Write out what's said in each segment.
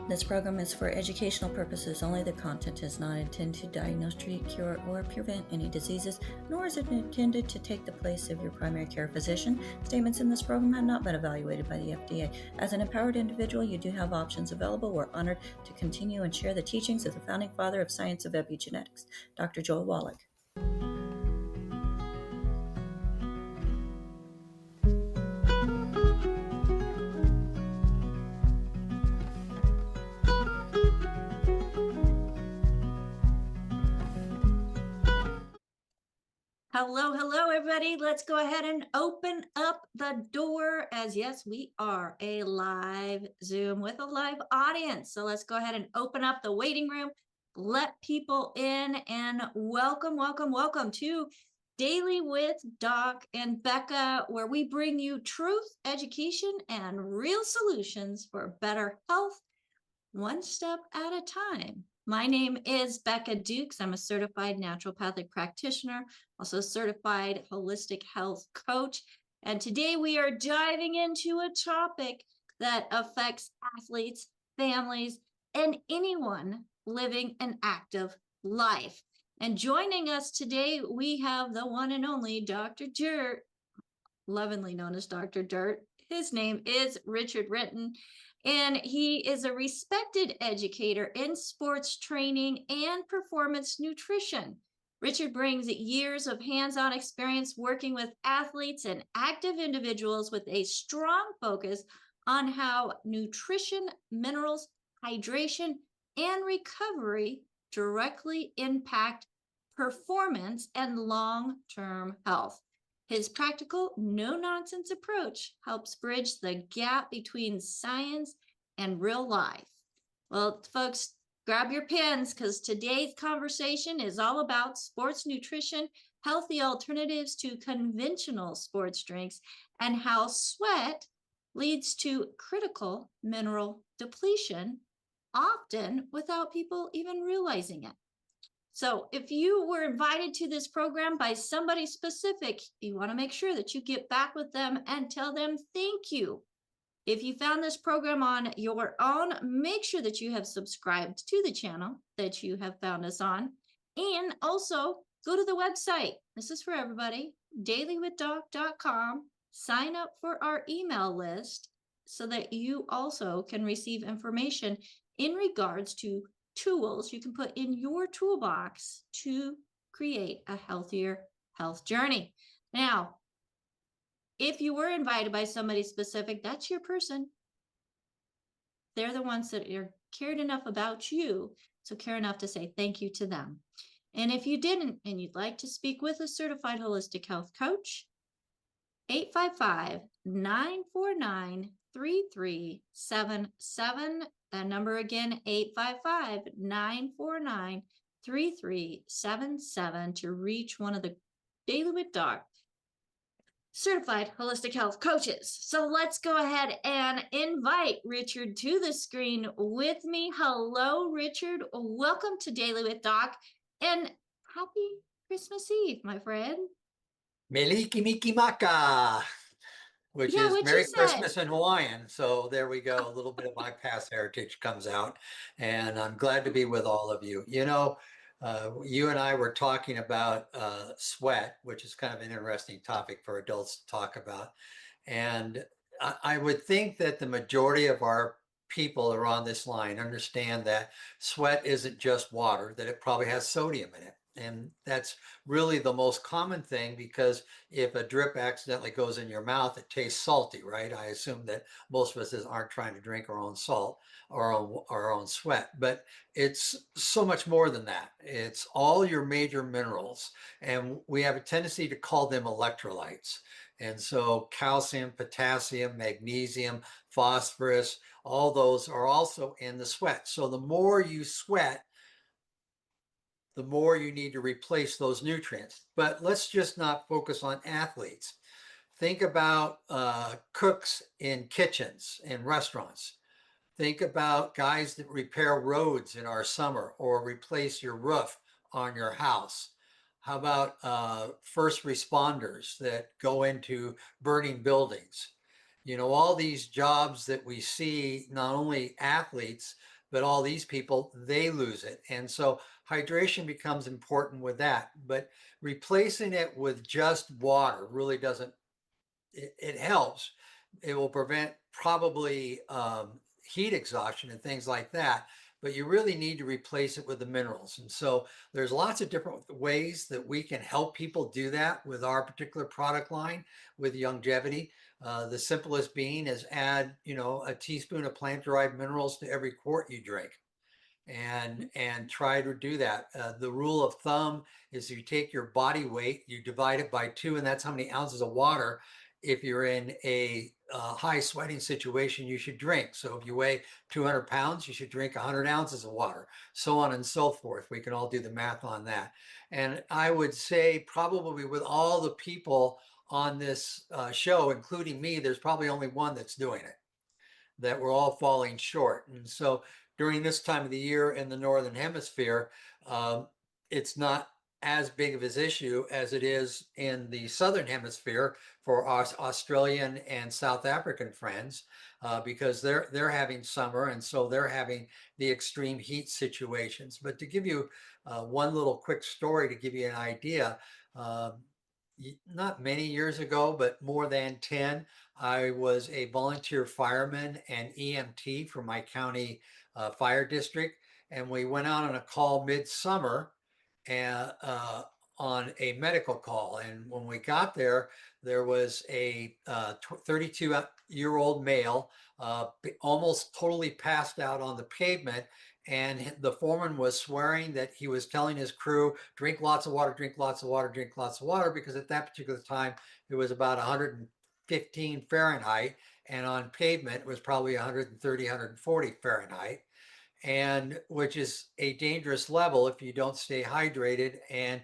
This program is for educational purposes only. The content is not intended to diagnose, treat, cure, or prevent any diseases, nor is it intended to take the place of your primary care physician. Statements in this program have not been evaluated by the FDA. As an empowered individual, you do have options available. We're honored to continue and share the teachings of the founding father of science of epigenetics, Dr. Joel Wallach. Hello, everybody. Let's go ahead and open up the door as yes, we are a live Zoom with a live audience. So let's go ahead and open up the waiting room, let people in, and welcome to Daily with Doc and Becca, where we bring you truth, education, and real solutions for better health, one step at a time. My name is Becca Dukes. I'm a certified naturopathic practitioner, also certified holistic health coach. And today we are diving into a topic that affects athletes, families, and anyone living an active life. And joining us today, we have the one and only Dr. Dirt, lovingly known as Dr. Dirt. His name is Richard Renton, and he is a respected educator in sports training and performance nutrition. Richard brings years of hands-on experience working with athletes and active individuals with a strong focus on how nutrition, minerals, hydration, and recovery directly impact performance and long-term health. His practical, no-nonsense approach helps bridge the gap between science and real life. Well, folks, grab your pens because today's conversation is all about sports nutrition, healthy alternatives to conventional sports drinks, and how sweat leads to critical mineral depletion, often without people even realizing it. So if you were invited to this program by somebody specific, you want to make sure that you get back with them and tell them thank you. If you found this program on your own, make sure that you have subscribed to the channel that you have found us on. And also go to the website. This is for everybody, dailywithdoc.com. Sign up for our email list so that you also can receive information in regards to tools you can put in your toolbox to create a healthier health journey. Now, if you were invited by somebody specific, that's your person. They're the ones that are cared enough about you, so care enough to say thank you to them. And if you didn't and you'd like to speak with a certified holistic health coach, 855-949-3377. That number again, 855-949-3377 to reach one of the Daily with Doc certified holistic health coaches. So let's go ahead and invite Richard to the screen with me. Hello, Richard. Welcome to Daily with Doc, and happy Christmas Eve, my friend. Meliki Miki Maka, which is Merry Christmas in Hawaiian. So there we go. A little bit of my past heritage comes out, and I'm glad to be with all of you. You know, you and I were talking about sweat, which is kind of an interesting topic for adults to talk about. And I would think that the majority of our people are on this line understand that sweat isn't just water, that it probably has sodium in it. And that's really the most common thing, because if a drip accidentally goes in your mouth, it tastes salty, right? I assume that most of us aren't trying to drink our own salt or our own sweat, but it's so much more than that. It's all your major minerals, and we have a tendency to call them electrolytes. And so calcium, potassium, magnesium, phosphorus, all those are also in the sweat. So the more you sweat, the more you need to replace those nutrients. But let's just not focus on athletes. Think about cooks in kitchens in restaurants. Think about guys that repair roads in our summer or replace your roof on your house. How about first responders that go into burning buildings? You know, all these jobs that we see, not only athletes, but all these people, they lose it. And so hydration becomes important with that. But replacing it with just water really doesn't, it helps. It will prevent probably heat exhaustion and things like that. But you really need to replace it with the minerals. And so there's lots of different ways that we can help people do that with our particular product line with longevity. The simplest being is add, a teaspoon of plant-derived minerals to every quart you drink and try to do that. The rule of thumb is you take your body weight, you divide it by 2, and that's how many ounces of water. If you're in a high sweating situation, you should drink. So if you weigh 200 pounds, you should drink 100 ounces of water, so on and so forth. We can all do the math on that. And I would say probably with all the people on this show, including me, there's probably only one that's doing it, that we're all falling short. And so during this time of the year in the Northern Hemisphere, it's not as big of an issue as it is in the Southern Hemisphere for our Australian and South African friends, because they're having summer, and so they're having the extreme heat situations. But to give you one little quick story to give you an idea, not many years ago, but more than 10, I was a volunteer fireman and EMT for my county fire district. And we went out on a call midsummer and on a medical call. And when we got there, there was a 32-year-old male, almost totally passed out on the pavement. And the foreman was swearing that he was telling his crew, drink lots of water, drink lots of water, drink lots of water, because at that particular time, it was about 115 Fahrenheit. And on pavement, it was probably 130, 140 Fahrenheit, and which is a dangerous level if you don't stay hydrated and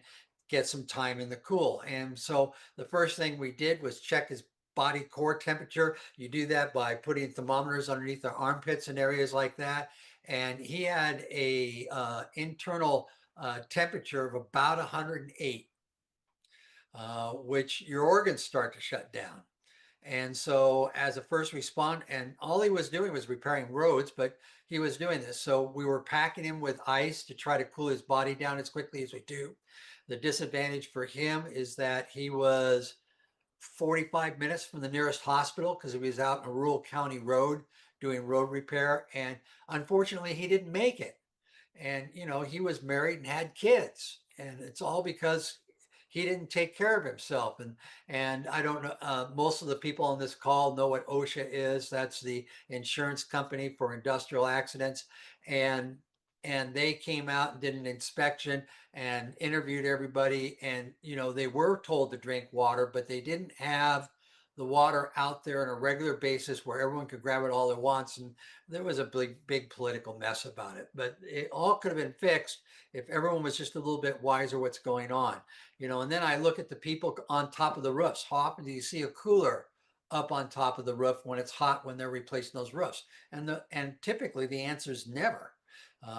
get some time in the cool. And so the first thing we did was check his body core temperature. You do that by putting thermometers underneath the armpits and areas like that. And he had a internal temperature of about 108, which your organs start to shut down. And so as a first responder, and all he was doing was repairing roads, but he was doing this. So we were packing him with ice to try to cool his body down as quickly as we do. The disadvantage for him is that he was 45 minutes from the nearest hospital because he was out on a rural county road doing road repair. And unfortunately, he didn't make it. And, he was married and had kids. And it's all because he didn't take care of himself. And I don't know, most of the people on this call know what OSHA is. That's the insurance company for industrial accidents. And they came out and did an inspection and interviewed everybody. And, they were told to drink water, but they didn't have the water out there on a regular basis where everyone could grab it all at once. And there was a big political mess about it. But it all could have been fixed if everyone was just a little bit wiser what's going on. And then I look at the people on top of the roofs. How often do you see a cooler up on top of the roof when it's hot, when they're replacing those roofs? And typically the answer is never.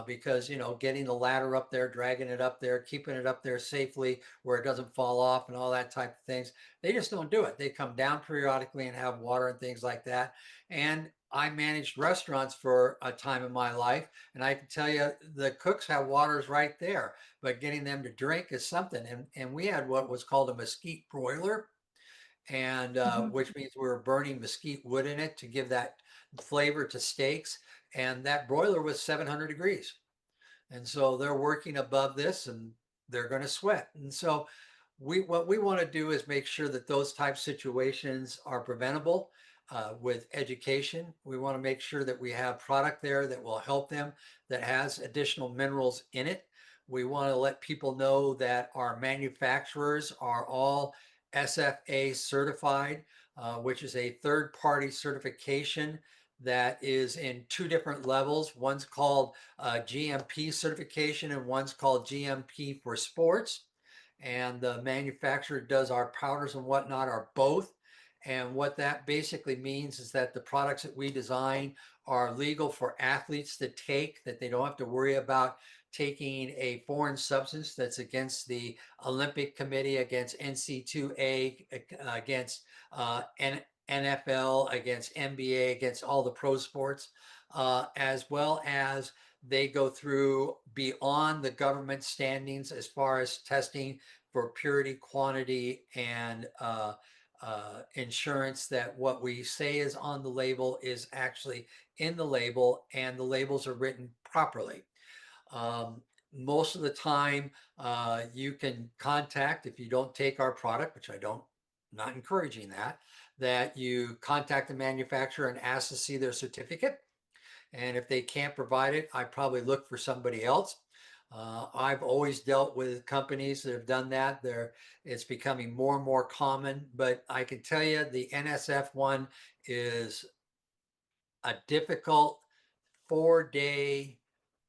Because getting the ladder up there, dragging it up there, keeping it up there safely where it doesn't fall off and all that type of things, they just don't do it. They come down periodically and have water and things like that. And I managed restaurants for a time in my life, and I can tell you the cooks have waters right there, but getting them to drink is something. And we had what was called a mesquite broiler, and which means we were burning mesquite wood in it to give that flavor to steaks. And that broiler was 700 degrees. And so they're working above this and they're going to sweat. And so what we want to do is make sure that those type situations are preventable with education. We want to make sure that we have product there that will help them, that has additional minerals in it. We want to let people know that our manufacturers are all SFA certified, which is a third-party certification that is in 2 different levels. One's called GMP certification and one's called GMP for sports. And the manufacturer does our powders and whatnot are both. And what that basically means is that the products that we design are legal for athletes to take, that they don't have to worry about taking a foreign substance that's against the Olympic Committee, against NC2A, against NFL, against NBA, against all the pro sports, as well as they go through beyond the government standings as far as testing for purity, quantity, and insurance, that what we say is on the label is actually in the label, and the labels are written properly. Um, Most of the time, you can contact, if you don't take our product, which I don't, not encouraging that, that you contact the manufacturer and ask to see their certificate. And if they can't provide it, I probably look for somebody else. I've always dealt with companies that have done that. It's becoming more and more common, but I can tell you the NSF one is a difficult 4-day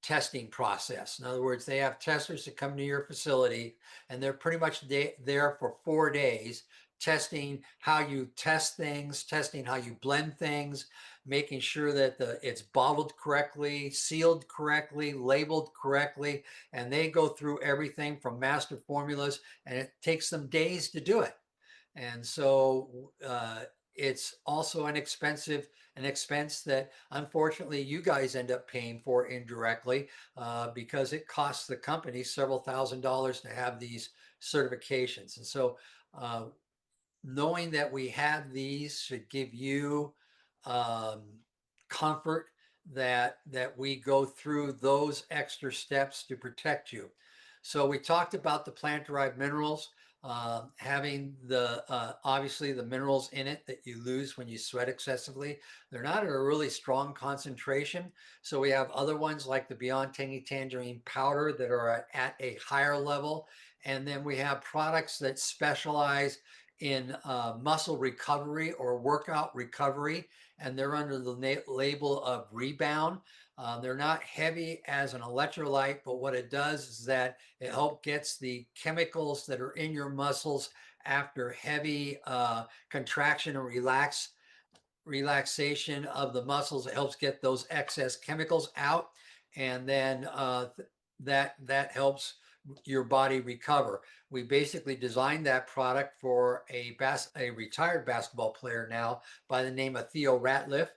testing process. In other words, they have testers that come to your facility, and they're pretty much there for 4 days, testing how you test things, testing how you blend things, making sure that it's bottled correctly, sealed correctly, labeled correctly, and they go through everything from master formulas, and it takes them days to do it. And so it's also an expense that unfortunately you guys end up paying for indirectly, because it costs the company several $1,000s to have these certifications. And so knowing that we have these should give you um, comfort that we go through those extra steps to protect you. So we talked about the plant-derived minerals, having the obviously the minerals in it that you lose when you sweat excessively. They're not at a really strong concentration. So we have other ones like the Beyond Tangy Tangerine powder that are at a higher level. And then we have products that specialize in muscle recovery or workout recovery, and they're under the label of Rebound. They're not heavy as an electrolyte, but what it does is that it helps gets the chemicals that are in your muscles after heavy contraction and relaxation of the muscles. It helps get those excess chemicals out, and then that helps your body recover. We basically designed that product for a retired basketball player now by the name of Theo Ratliff.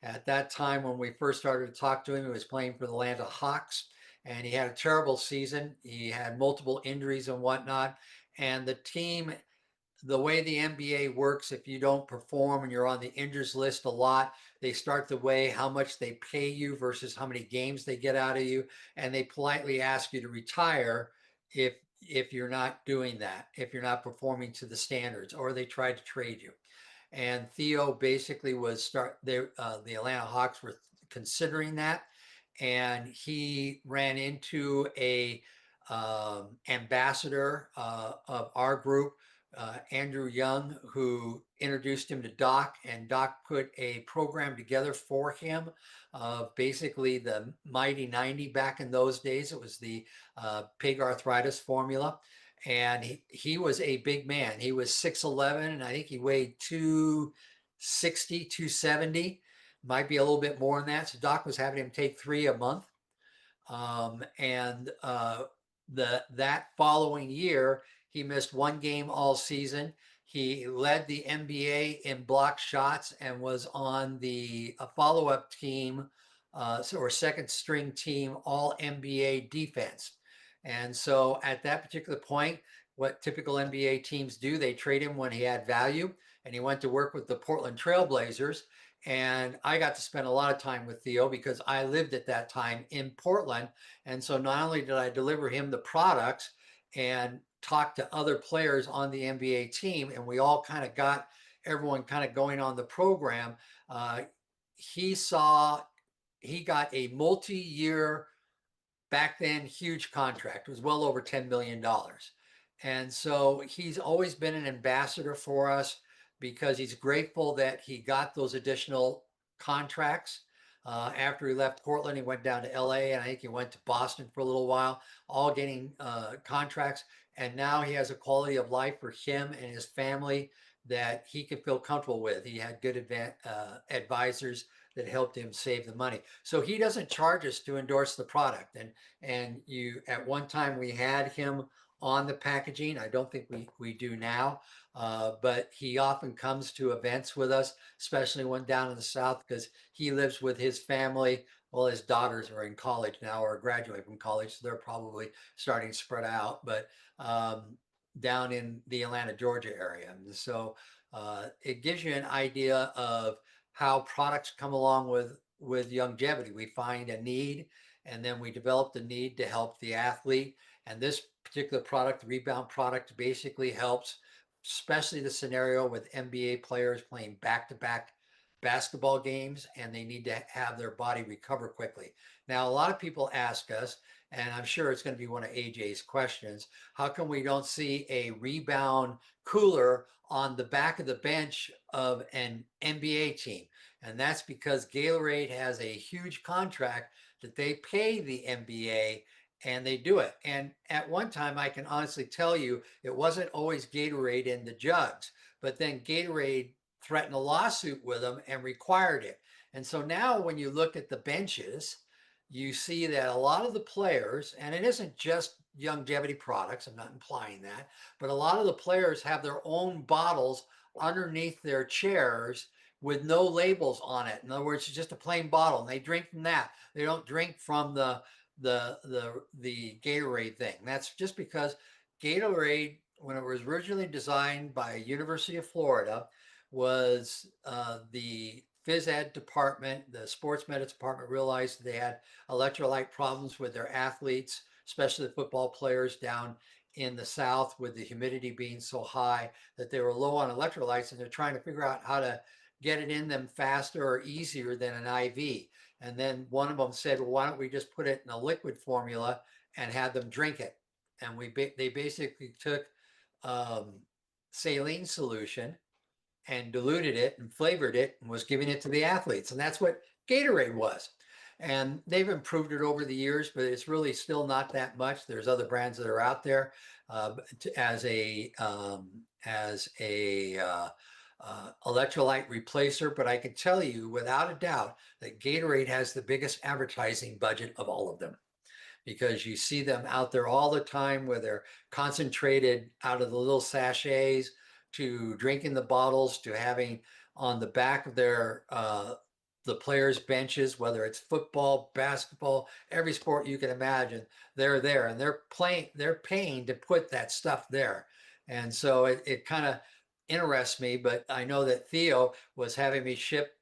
At that time, when we first started to talk to him, he was playing for the Atlanta Hawks, and he had a terrible season. He had multiple injuries and whatnot, and the team, the way the NBA works, if you don't perform and you're on the injuries list a lot, they start to weigh how much they pay you versus how many games they get out of you, and they politely ask you to retire if you're not doing that, if you're not performing to the standards, or they try to trade you. And Theo basically was the Atlanta Hawks were considering that, and he ran into a ambassador of our group, Andrew Young, who introduced him to Doc, and Doc put a program together for him of basically the Mighty 90 back in those days. It was the pig arthritis formula. And he was a big man. He was 6'11", and I think he weighed 260, 270. Might be a little bit more than that. So Doc was having him take 3 a month. And that following year, he missed 1 game all season. He led the NBA in block shots and was on the follow-up team, or second string team, all NBA defense. And so at that particular point, what typical NBA teams do, they trade him when he had value, and he went to work with the Portland Trailblazers. And I got to spend a lot of time with Theo because I lived at that time in Portland. And so not only did I deliver him the products and talk to other players on the NBA team, and we all kind of got everyone kind of going on the program, he got a multi-year, back then, huge contract. It was well over $10 million. And so he's always been an ambassador for us because he's grateful that he got those additional contracts. After he left Portland, he went down to LA, and I think he went to Boston for a little while, all getting contracts. And now he has a quality of life for him and his family that he can feel comfortable with. He had good advisors that helped him save the money. So he doesn't charge us to endorse the product. And you, at one time we had him on the packaging. I don't think we do now. but he often comes to events with us, especially when down in the South, because he lives with his family. Well, his daughters are in college now or graduate from college, so they're probably starting to spread out, but down in the Atlanta, Georgia area. And so it gives you an idea of how products come along with longevity. We find a need, and then we develop the need to help the athlete. And this particular product, the Rebound product, basically helps, especially the scenario with NBA players playing back-to-back basketball games, and they need to have their body recover quickly. Now, a lot of people ask us, and I'm sure it's going to be one of AJ's questions, how come we don't see a Rebound cooler on the back of the bench of an NBA team? And that's because Gatorade has a huge contract that they pay the NBA, and they do it. And at one time, I can honestly tell you, it wasn't always Gatorade in the jugs, but then Gatorade threatened a lawsuit with them and required it. And so now when you look at the benches, you see that a lot of the players, and it isn't just longevity products, I'm not implying that, but a lot of the players have their own bottles underneath their chairs with no labels on it. In other words, it's just a plain bottle, and they drink from that. They don't drink from the Gatorade thing. That's just because Gatorade, when it was originally designed by University of Florida, was the phys ed department, the sports medicine department realized they had electrolyte problems with their athletes, especially the football players down in the South with the humidity being so high that they were low on electrolytes, and they're trying to figure out how to get it in them faster or easier than an IV. And then one of them said, well, why don't we just put it in a liquid formula and have them drink it? And they basically took saline solution and diluted it and flavored it and was giving it to the athletes. And that's what Gatorade was. And they've improved it over the years, but it's really still not that much. There's other brands that are out there as a electrolyte replacer. But I can tell you without a doubt that Gatorade has the biggest advertising budget of all of them, because you see them out there all the time where they're concentrated out of the little sachets to drinking the bottles to having on the back of their the players' benches, whether it's football, basketball, every sport you can imagine, they're there, and they're paying to put that stuff there. And so it kind of interests me, but I know that Theo was having me ship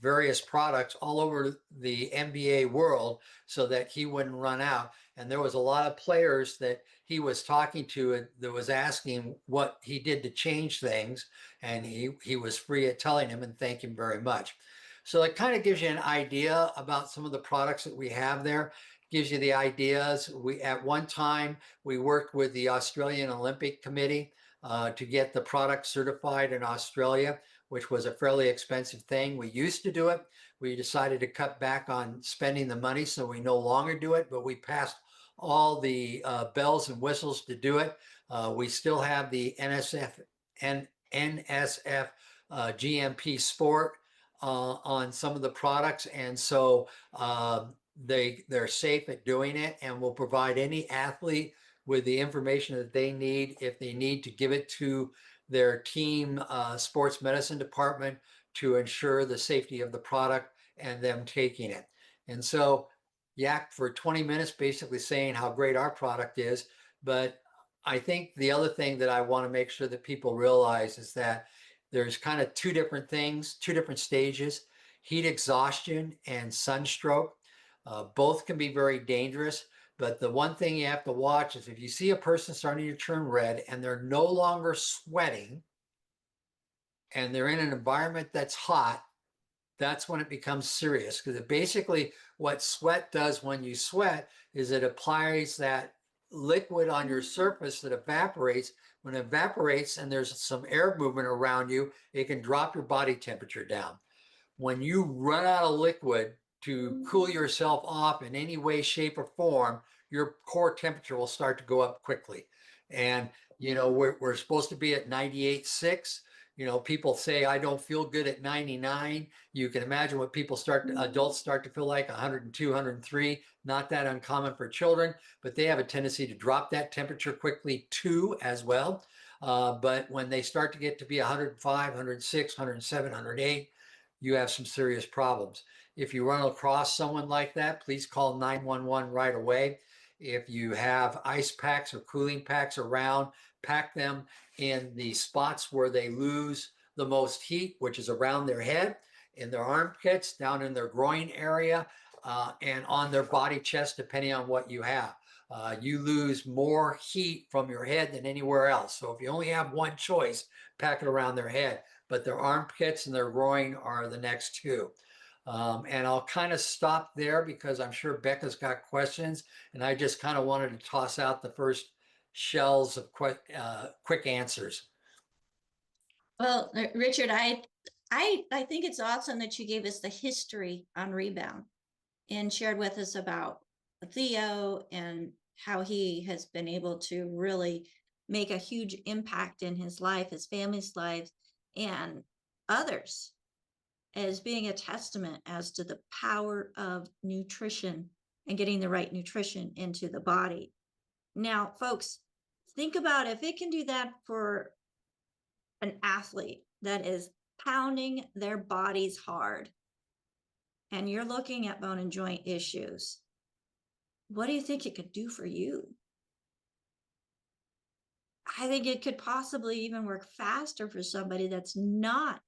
various products all over the NBA world so that he wouldn't run out. And there was a lot of players that he was talking to that was asking what he did to change things. And he was free at telling him, and thank him very much. So it kind of gives you an idea about some of the products that we have there. Gives you the ideas. At one time, we worked with the Australian Olympic Committee to get the product certified in Australia, which was a fairly expensive thing. We used to do it. We decided to cut back on spending the money, so we no longer do it, but we passed all the bells and whistles to do it. We still have the NSF GMP Sport on some of the products, and so they're safe at doing it, and will provide any athlete with the information that they need if they need to give it to their team sports medicine department to ensure the safety of the product and them taking it. And so yak for 20 minutes basically saying how great our product is. But I think the other thing that I want to make sure that people realize is that there's kind of two different things, two different stages: heat exhaustion and sunstroke. Both can be very dangerous. But the one thing you have to watch is if you see a person starting to turn red and they're no longer sweating and they're in an environment that's hot, that's when it becomes serious. Because basically what sweat does when you sweat is it applies that liquid on your surface that evaporates. When it evaporates and there's some air movement around you, it can drop your body temperature down. When you run out of liquid to cool yourself off in any way, shape, or form, your core temperature will start to go up quickly. And, we're supposed to be at 98.6. People say, I don't feel good at 99. You can imagine what adults start to feel like 102, 103. Not that uncommon for children, but they have a tendency to drop that temperature quickly too, as well. But when they start to get to be 105, 106, 107, 108, you have some serious problems. If you run across someone like that, please call 911 right away. If you have ice packs or cooling packs around, pack them in the spots where they lose the most heat, which is around their head, in their armpits, down in their groin area, and on their body chest, depending on what you have. You lose more heat from your head than anywhere else. So if you only have one choice, pack it around their head. But their armpits and their groin are the next two. And I'll kind of stop there because I'm sure Becca's got questions. And I just kind of wanted to toss out the first shells of quick answers. Well, Richard, I think it's awesome that you gave us the history on Rebound and shared with us about Theo and how he has been able to really make a huge impact in his life, his family's life, and others, as being a testament as to the power of nutrition and getting the right nutrition into the body. Now, folks, think about if it can do that for an athlete that is pounding their bodies hard, and you're looking at bone and joint issues, what do you think it could do for you? I think it could possibly even work faster for somebody that's not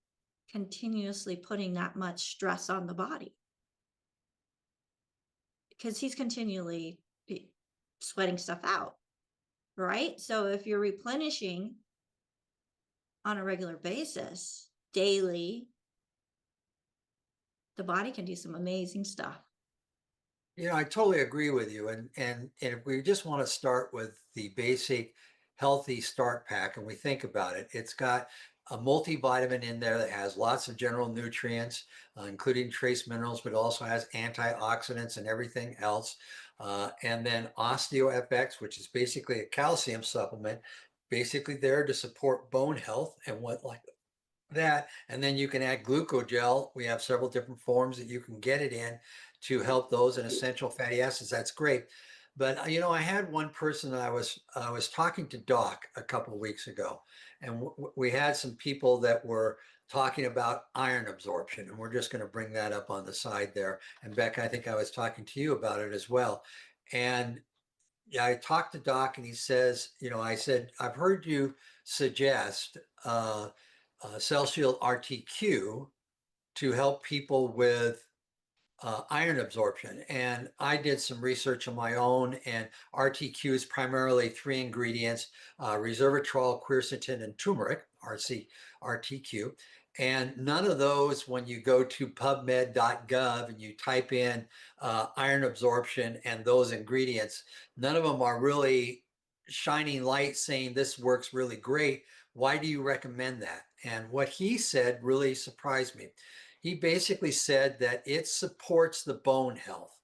continuously putting that much stress on the body, because he's continually sweating stuff out, right? So if you're replenishing on a regular basis, daily, the body can do some amazing stuff. I totally agree with you. And if we just want to start with the basic healthy start pack and we think about it, it's got a multivitamin in there that has lots of general nutrients, including trace minerals, but also has antioxidants and everything else. And then OsteoFX, which is basically a calcium supplement, basically there to support bone health and what like that. And then you can add glucogel. We have several different forms that you can get it in to help those and essential fatty acids. That's great. But I had one person that I was talking to Doc a couple of weeks ago, and we had some people that were talking about iron absorption, and we're just going to bring that up on the side there. And Becca, I think I was talking to you about it as well. And yeah, I talked to Doc, and he says, I said, I've heard you suggest Cell Shield RTQ to help people with iron absorption. And I did some research on my own, and RTQ is primarily three ingredients, resveratrol, quercetin, and turmeric, RTQ. And none of those, when you go to pubmed.gov and you type in iron absorption and those ingredients, none of them are really shining light saying this works really great. Why do you recommend that? And what he said really surprised me. He basically said that it supports the bone health.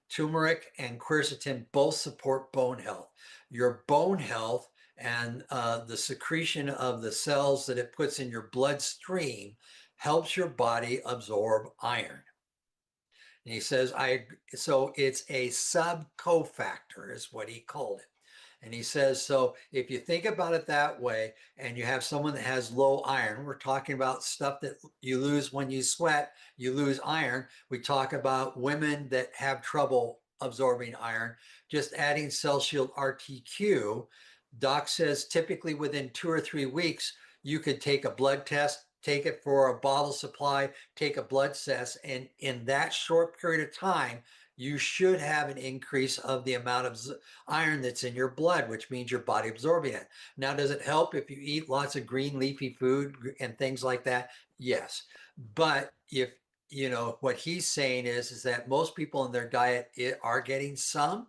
Turmeric and quercetin both support bone health. Your bone health and the secretion of the cells that it puts in your bloodstream helps your body absorb iron. And he says, so it's a sub-cofactor is what he called it. And he says, so if you think about it that way, and you have someone that has low iron, we're talking about stuff that you lose when you sweat, you lose iron. We talk about women that have trouble absorbing iron, just adding Cell Shield RTQ. Doc says typically within 2 or 3 weeks, you could take a blood test, take it for a bottle supply, take a blood test, and in that short period of time, you should have an increase of the amount of iron that's in your blood, which means your body absorbing it. Now, does it help if you eat lots of green leafy food and things like that? Yes. But if, what he's saying is that most people in their diet are getting some.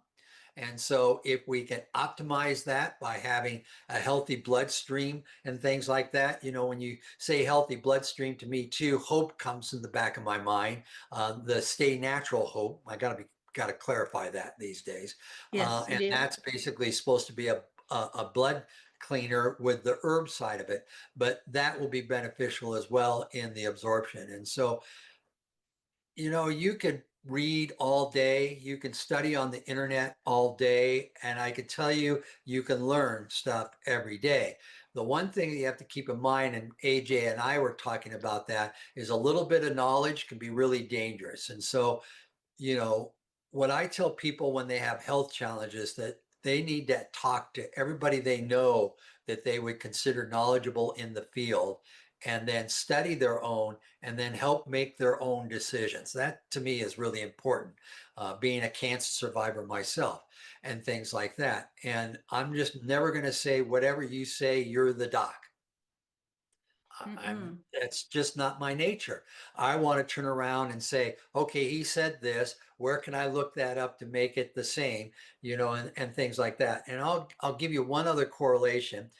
And so if we can optimize that by having a healthy bloodstream and things like that, when you say healthy bloodstream, to me too, hope comes in the back of my mind. The stay natural hope. I got to clarify that these days. Yes, and that's basically supposed to be a blood cleaner with the herb side of it, but that will be beneficial as well in the absorption. And so, you could read all day, you can study on the internet all day, and I can tell you, you can learn stuff every day. The one thing that you have to keep in mind, and AJ and I were talking about that, is a little bit of knowledge can be really dangerous. And so, you know, what I tell people when they have health challenges, that they need to talk to everybody they know that they would consider knowledgeable in the field, and then study their own, and then help make their own decisions. That to me is really important, being a cancer survivor myself and things like that. And I'm just never going to say, whatever you say, you're the doc. That's just not my nature. I want to turn around and say, okay, he said this, where can I look that up to make it the same, you know, and things like that. And I'll give you one other correlation.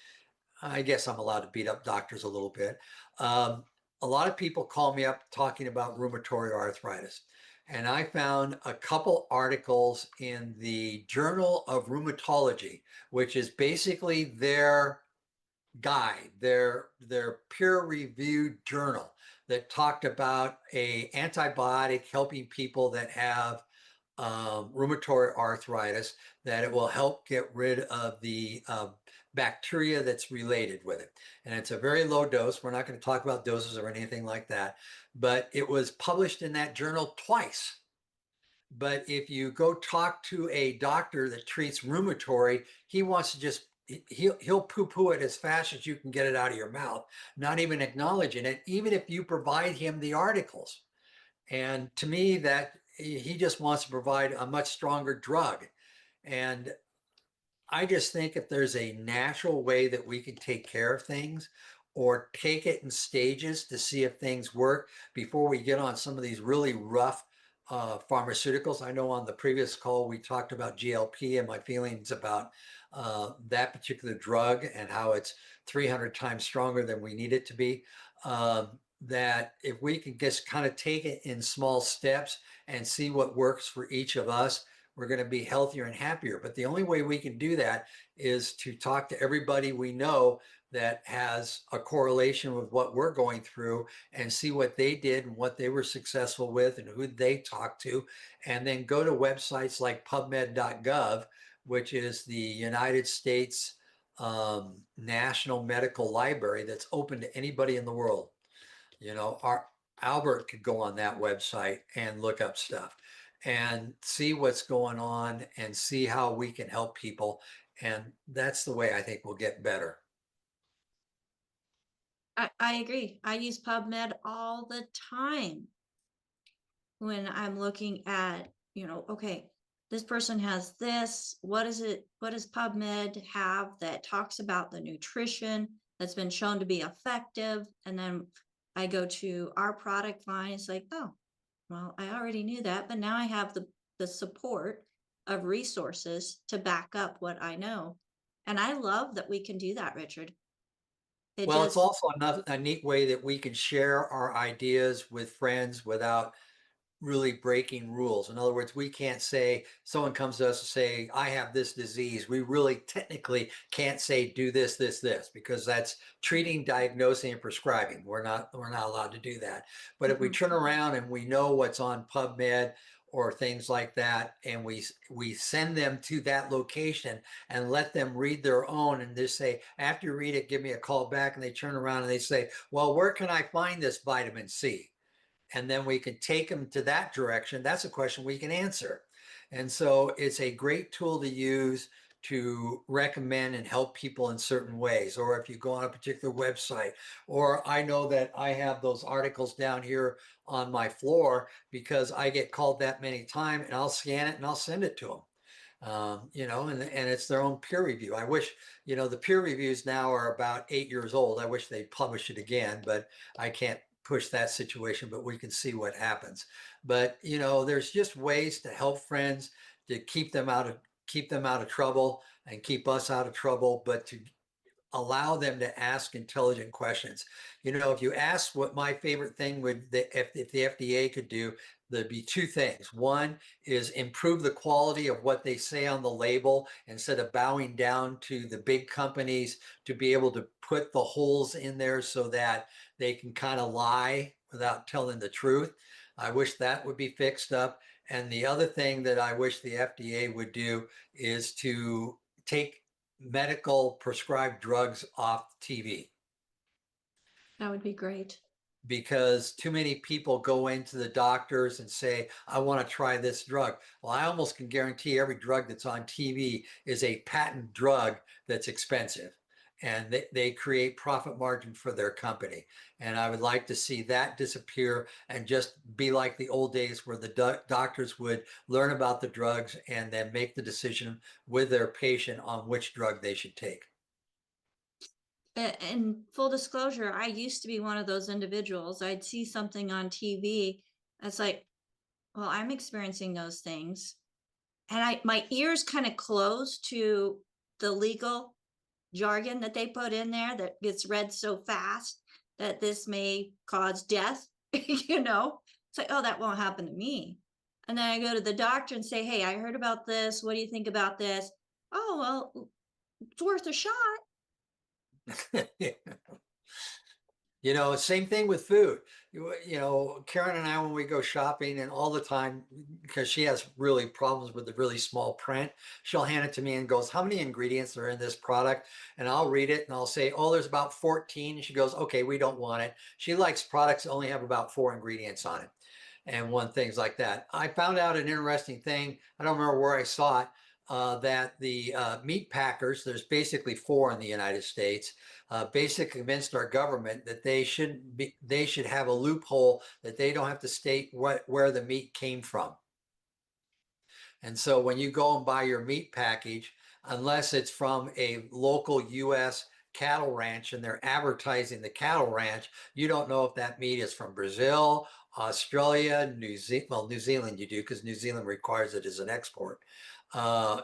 I guess I'm allowed to beat up doctors a little bit. A lot of people call me up talking about rheumatoid arthritis. And I found a couple articles in the Journal of Rheumatology, which is basically their guide, their peer-reviewed journal, that talked about a antibiotic helping people that have rheumatoid arthritis, that it will help get rid of the bacteria that's related with it. And it's a very low dose. We're not going to talk about doses or anything like that, but it was published in that journal twice. But if you go talk to a doctor that treats rheumatoid, he wants to just he'll poo-poo it as fast as you can get it out of your mouth, not even acknowledging it, even if you provide him the articles. And to me, that he just wants to provide a much stronger drug. And I just think if there's a natural way that we can take care of things, or take it in stages to see if things work before we get on some of these really rough pharmaceuticals. I know on the previous call we talked about GLP and my feelings about that particular drug, and how it's 300 times stronger than we need it to be. That if we can just kind of take it in small steps and see what works for each of us, we're going to be healthier and happier. But the only way we can do that is to talk to everybody we know that has a correlation with what we're going through, and see what they did and what they were successful with and who they talked to. And then go to websites like pubmed.gov, which is the United States National Medical Library, that's open to anybody in the world. You know, our Albert could go on that website and look up stuff and see what's going on and see how we can help people. And that's the way I think we'll get better. I agree. I use PubMed all the time when I'm looking at, you know, okay, this person has this. What is it? What does PubMed have that talks about the nutrition that's been shown to be effective? And then I go to our product line. It's like, oh, well, I already knew that, but now I have the support of resources to back up what I know. And I love that we can do that, Richard. Well, it's also a neat way that we can share our ideas with friends without really breaking rules. In other words, we can't say, someone comes to us and say, I have this disease. We really technically can't say do this, this, because that's treating, diagnosing, and prescribing. We're not allowed to do that. But if we turn around and we know what's on PubMed or things like that, and we send them to that location and let them read their own, and just say, after you read it, give me a call back, and they turn around and they say, well, where can I find this vitamin C? And then we can take them to that direction. That's a question we can answer. And so it's a great tool to use to recommend and help people in certain ways. Or if you go on a particular website, or I know that I have those articles down here on my floor because I get called that many times, and I'll scan it and I'll send it to them. You know, and it's their own peer review. I wish, you know, the peer reviews now are about 8 years old. I wish they publish it again, but I can't push that situation, but we can see what happens. But, you know, there's just ways to help friends, to keep them out of trouble and keep us out of trouble, but to allow them to ask intelligent questions. You know, if you ask what my favorite thing would, if the FDA could do, there'd be two things. One is improve the quality of what they say on the label, instead of bowing down to the big companies to be able to put the holes in there so that they can kind of lie without telling the truth. I wish that would be fixed up. And the other thing that I wish the FDA would do is to take medical prescribed drugs off TV. That would be great. Because too many people go into the doctors and say, I want to try this drug. Well, I almost can guarantee every drug that's on TV is a patent drug that's expensive. And they create profit margin for their company. And I would like to see that disappear and just be like the old days where the doctors would learn about the drugs and then make the decision with their patient on which drug they should take. And full disclosure, I used to be one of those individuals. I'd see something on TV. It's like, well, I'm experiencing those things. And my ears kind of closed to the legal jargon that they put in there that gets read so fast that this may cause death, you know? It's like, oh, that won't happen to me. And then I go to the doctor and say, hey, I heard about this. What do you think about this? Oh, well, it's worth a shot. You know, same thing with food. You know, Karen and I, when we go shopping and all the time, because she has really problems with the really small print, she'll hand it to me and goes, how many ingredients are in this product? And I'll read it and I'll say, oh, there's about 14. And she goes, okay, we don't want it. She likes products that only have about 4 ingredients on it and things like that. I found out an interesting thing. I don't remember where I saw it. That the meat packers, there's basically 4 in the United States, basically convinced our government that they should have a loophole that they don't have to state where the meat came from. And so when you go and buy your meat package, unless it's from a local U.S. cattle ranch and they're advertising the cattle ranch, you don't know if that meat is from Brazil, Australia, New Zealand. Well, New Zealand you do because New Zealand requires it as an export.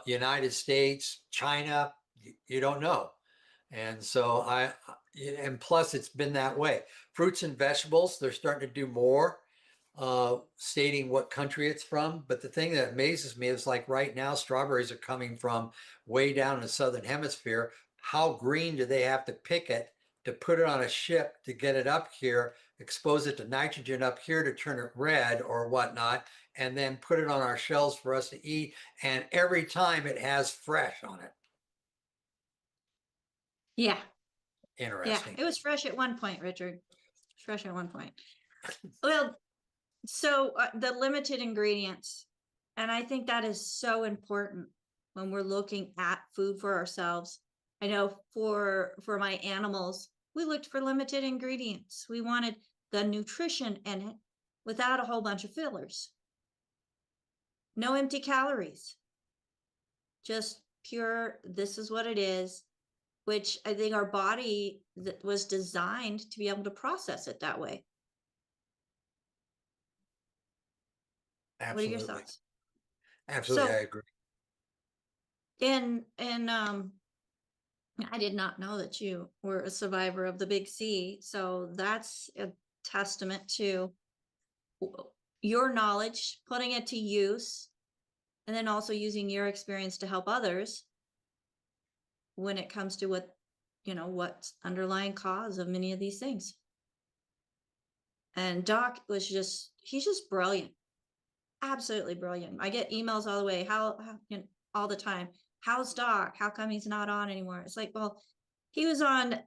United States, China, you don't know. And so and plus it's been that way. Fruits and vegetables, they're starting to do more stating what country it's from. But the thing that amazes me is like right now, strawberries are coming from way down in the Southern Hemisphere. How green do they have to pick it to put it on a ship to get it up here, expose it to nitrogen up here to turn it red or whatnot, and then put it on our shelves for us to eat. And every time it has fresh on it. Yeah. Interesting. Yeah. It was fresh at one point, Richard. Fresh at one point. Well, so the limited ingredients, and I think that is so important when we're looking at food for ourselves. I know for my animals, we looked for limited ingredients. We wanted the nutrition in it without a whole bunch of fillers. No empty calories. Just pure, this is what it is, which I think our body was designed to be able to process it that way. Absolutely. What are your thoughts? Absolutely, So, I agree. And I did not know that you were a survivor of the Big C. So that's a testament to your knowledge, putting it to use, and then also using your experience to help others when it comes to what's underlying cause of many of these things. And Doc was he's just brilliant. Absolutely brilliant. I get emails all the way, all the time. How's Doc? How come he's not on anymore? It's like, well, he was on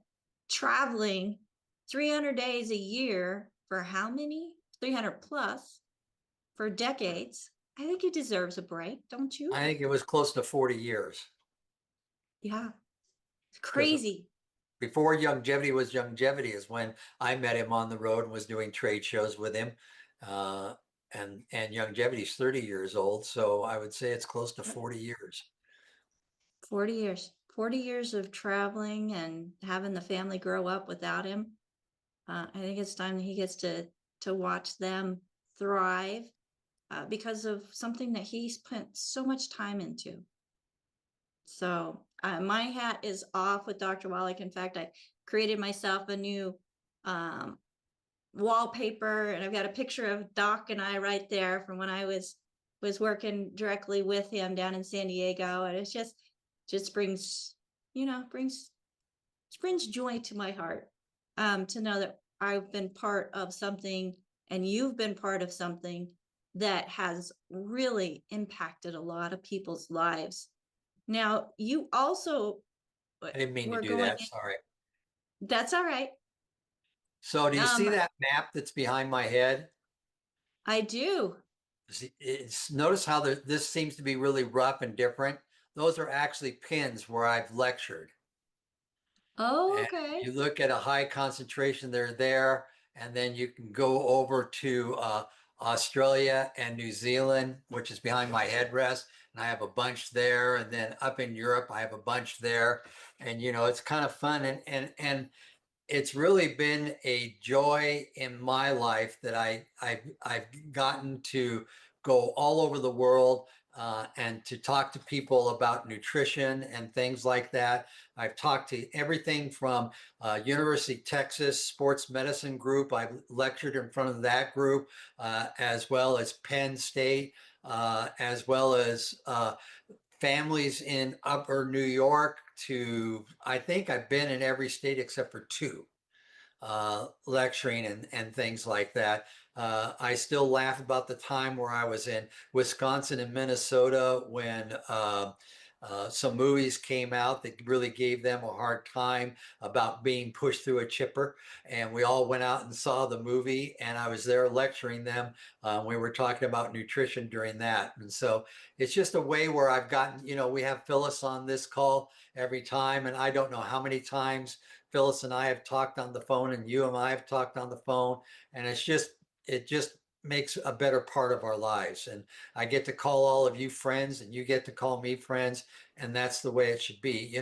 traveling 300 days a year for how many? 300 plus for decades. I think he deserves a break, don't you? I think it was close to 40 years. Yeah. It's crazy. Before longevity was longevity is when I met him on the road and was doing trade shows with him. And longevity's 30 years old. So I would say it's close to 40 years. 40 years. 40 years of traveling and having the family grow up without him. I think it's time that he gets to watch them thrive because of something that he spent so much time into. So my hat is off with Dr. Wallach. In fact, I created myself a new wallpaper, and I've got a picture of Doc and I right there from when I was working directly with him down in San Diego, and it's just brings joy to my heart to know that I've been part of something and you've been part of something that has really impacted a lot of people's lives. Now, you also I didn't mean to were do going that. Sorry. that's all right. So do you see Um, that map that's behind my head? I do. Notice how this seems to be really rough and different. Those are actually pins where I've lectured. Oh, And okay. you look at a high concentration, they're there. And then you can go over to Australia and New Zealand, which is behind my headrest. And I have a bunch there. And then up in Europe, I have a bunch there. And, it's kind of fun. And it's really been a joy in my life that I've gotten to go all over the world and to talk to people about nutrition and things like that. I've talked to everything from University of Texas Sports Medicine Group. I've lectured in front of that group, as well as Penn State, as well as families in upper New York I think I've been in every state except for two, lecturing and things like that. I still laugh about the time where I was in Wisconsin and Minnesota when some movies came out that really gave them a hard time about being pushed through a chipper. And we all went out and saw the movie, and I was there lecturing them. We were talking about nutrition during that. And so it's just a way where I've gotten, we have Phyllis on this call every time, and I don't know how many times Phyllis and I have talked on the phone, and you and I have talked on the phone, and it just makes a better part of our lives. And I get to call all of you friends, and you get to call me friends, and that's the way it should be.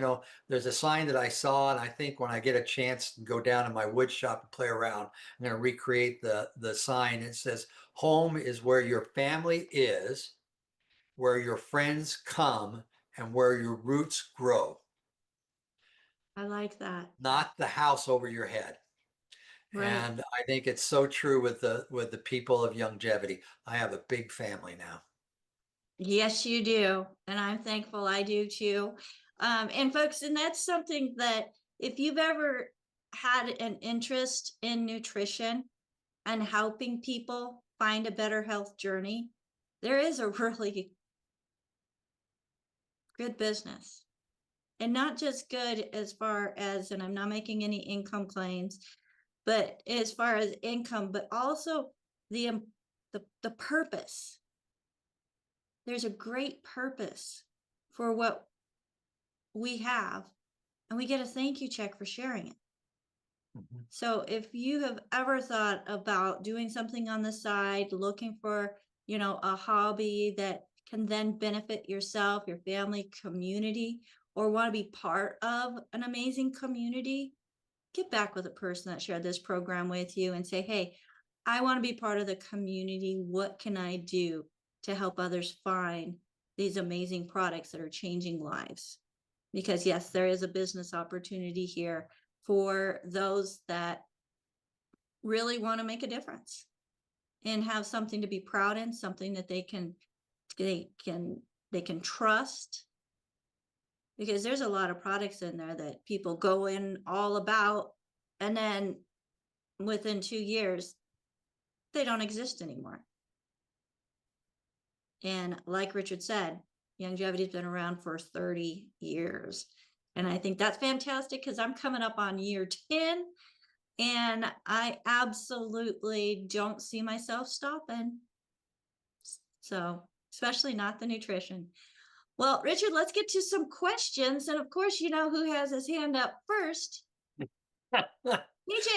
There's a sign that I saw, and I think when I get a chance to go down in my wood shop and play around, I'm going to recreate the sign. It says, "Home is where your family is, where your friends come, and where your roots grow." I like that. Not the house over your head. Right. And I think it's so true with the people of longevity. I have a big family now. Yes, you do. And I'm thankful I do too. And folks, and that's something that if you've ever had an interest in nutrition and helping people find a better health journey, there is a really good business. And not just good as far as, and I'm not making any income claims, but as far as income, but also the purpose. There's a great purpose for what we have, and we get a thank you check for sharing it. Mhm. So if you have ever thought about doing something on the side, looking for, a hobby that can then benefit yourself, your family, community, or want to be part of an amazing community, get back with a person that shared this program with you and say, hey, I want to be part of the community. What can I do to help others find these amazing products that are changing lives? Because yes, there is a business opportunity here for those that really want to make a difference and have something to be proud in, something that they can trust, because there's a lot of products in there that people go in all about, and then within 2 years they don't exist anymore. And like Richard said, longevity's been around for 30 years, and I think that's fantastic because I'm coming up on year 10, and I absolutely don't see myself stopping. So, especially not the nutrition. Well, Richard, let's get to some questions. And of course, you know who has his hand up first. I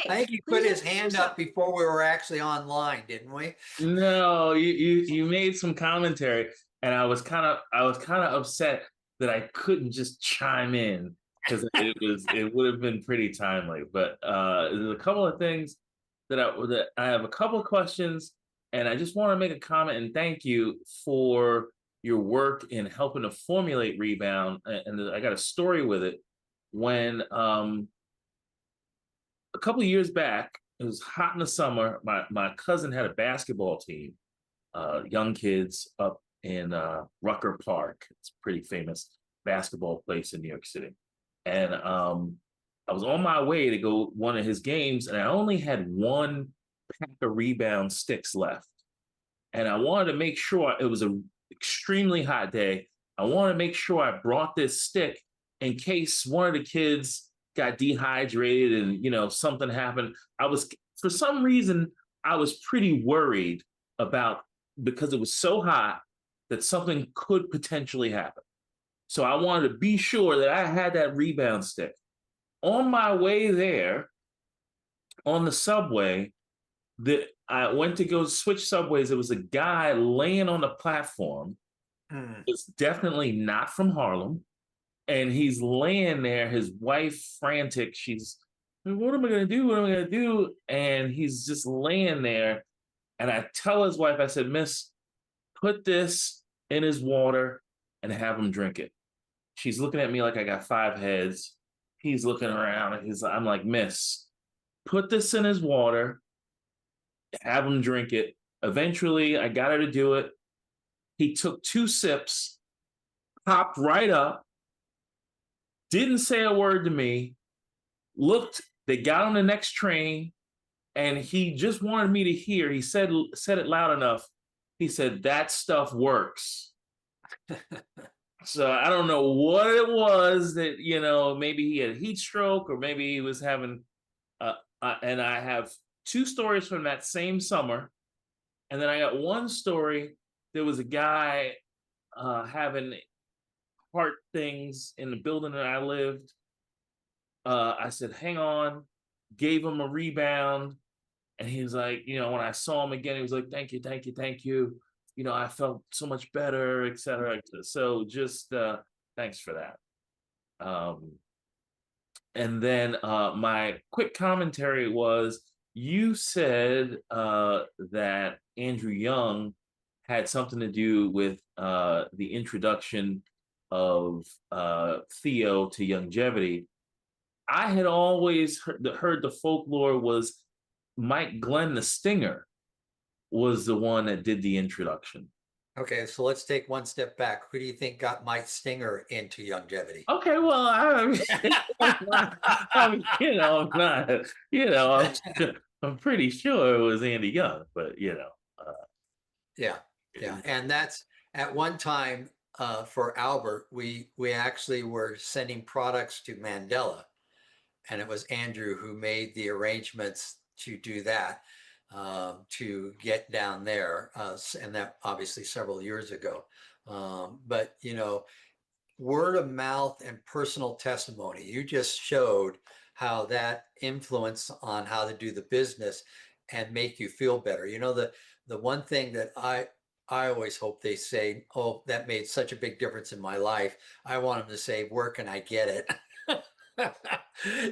think he put his hand up before we were actually online, didn't we? No, you made some commentary, and I was kind of upset that I couldn't just chime in because it would have been pretty timely. But there's a couple of things that I have a couple of questions, and I just want to make a comment and thank you for your work in helping to formulate Rebound. And I got a story with it when a couple of years back. It was hot in the summer. My cousin had a basketball team, young kids up in Rucker Park. It's a pretty famous basketball place in New York City. And I was on my way to go one of his games, and I only had one pack of Rebound sticks left. and I wanted to make sure, it was an extremely hot day. I wanted to make sure I brought this stick in case one of the kids got dehydrated and, you know, something happened. For some reason, I was pretty worried about, because it was so hot, that something could potentially happen. So I wanted to be sure that I had that Rebound stick. On my way there, on the subway, that I went to go switch subways, there was a guy laying on the platform. It's definitely not from Harlem. And he's laying there, his wife frantic. She's, what am I gonna do? What am I gonna do? And he's just laying there. And I tell his wife, I said, Miss, put this in his water and have him drink it. She's looking at me like I got 5 heads. He's looking around and I'm like, Miss, put this in his water, have him drink it. Eventually, I got her to do it. He took 2 sips, popped right up, didn't say a word to me, looked, they got on the next train, and he just wanted me to hear, he said it loud enough. He said, that stuff works. So I don't know what it was that, you know, maybe he had a heat stroke, or maybe he was having, and I have 2 stories from that same summer. And then I got one story. There was a guy having heart things in the building that I lived. I said, hang on, gave him a Rebound. And he was like, you know, when I saw him again, he was like, thank you, thank you, thank you. You know, I felt so much better, et cetera. So just thanks for that. And then my quick commentary was, you said that Andrew Young had something to do with the introduction of Theo to Youngevity. I had always heard the folklore was Mike Glenn, the Stinger, was the one that did the introduction. Okay, so let's take one step back. Who do you think got Mike Stinger into Youngevity? Okay, well, I'm pretty sure it was Andy Young, but you know. Yeah, and that's at one time for Albert, we actually were sending products to Mandela, and it was Andrew who made the arrangements to do that, to get down there, and that obviously several years ago. But you know, word of mouth and personal testimony, you just showed how that influence on how to do the business and make you feel better. You know, the one thing that I always hope they say, oh, that made such a big difference in my life. I want them to say, where can I get it?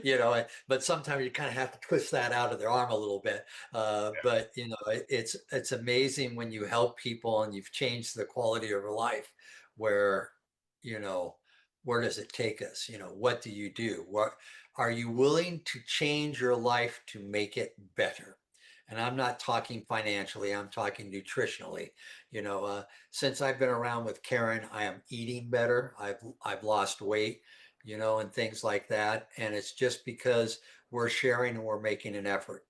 You know, but sometimes you kind of have to twist that out of their arm a little bit. But you know, it's amazing when you help people and you've changed the quality of their life. Where, you know, where does it take us? You know, what do you do? What are you willing to change your life to make it better? And I'm not talking financially, I'm talking nutritionally. You know, since I've been around with Karen, I am eating better. I've lost weight, you know, and things like that. And it's just because we're sharing and we're making an effort.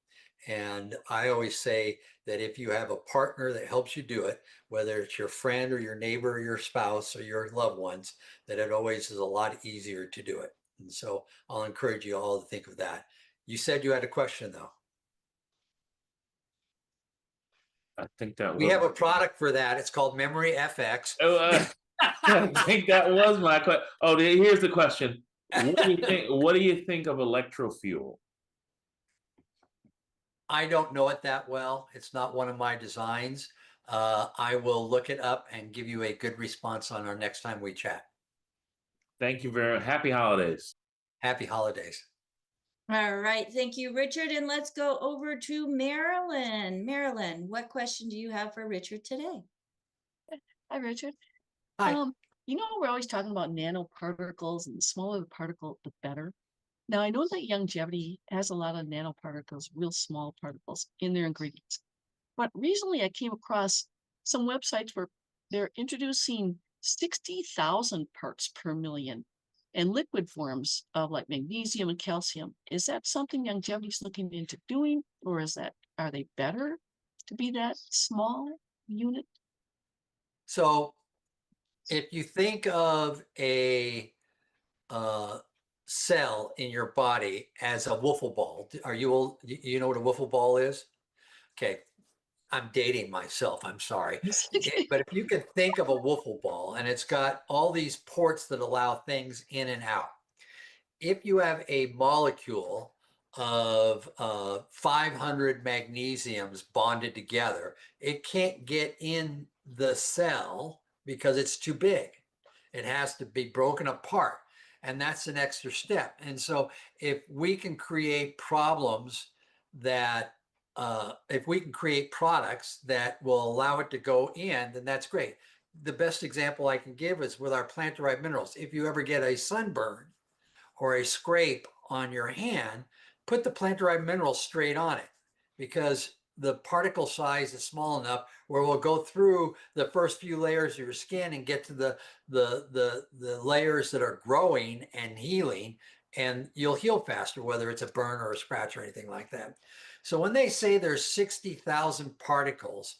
And I always say that if you have a partner that helps you do it, whether it's your friend or your neighbor or your spouse or your loved ones, that it always is a lot easier to do it. And so I'll encourage you all to think of that. You said you had a question though. I think that we have a product for that. It's called Memory FX. Oh, I think that was my question. Oh, here's the question. What do you think? What do you think of electrofuel? I don't know it that well. It's not one of my designs. I will look it up and give you a good response on our next time we chat. Thank you very much. Happy holidays. Happy holidays. All right. Thank you, Richard. And let's go over to Marilyn. Marilyn, what question do you have for Richard today? Hi, Richard. Hi. You know, we're always talking about nanoparticles, and the smaller the particle, the better. Now, I know that Youngevity has a lot of nanoparticles, real small particles in their ingredients. But recently I came across some websites where they're introducing 60,000 parts per million and liquid forms of like magnesium and calcium. Is that something Youngevity is looking into doing, or are they better to be that small? unit? So if you think of a cell in your body as a wiffle ball, you know what a wiffle ball is? Okay, I'm dating myself, I'm sorry. But if you could think of a wiffle ball and it's got all these ports that allow things in and out. If you have a molecule of 500 magnesiums bonded together, it can't get in the cell because it's too big. It has to be broken apart. And that's an extra step. And so if we can create problems that, if we can create products that will allow it to go in, then that's great. The best example I can give is with our plant-derived minerals. If you ever get a sunburn or a scrape on your hand, put the plant-derived mineral straight on it, because the particle size is small enough where we'll go through the first few layers of your skin and get to the layers that are growing and healing, and you'll heal faster, whether it's a burn or a scratch or anything like that. So when they say there's 60,000 particles,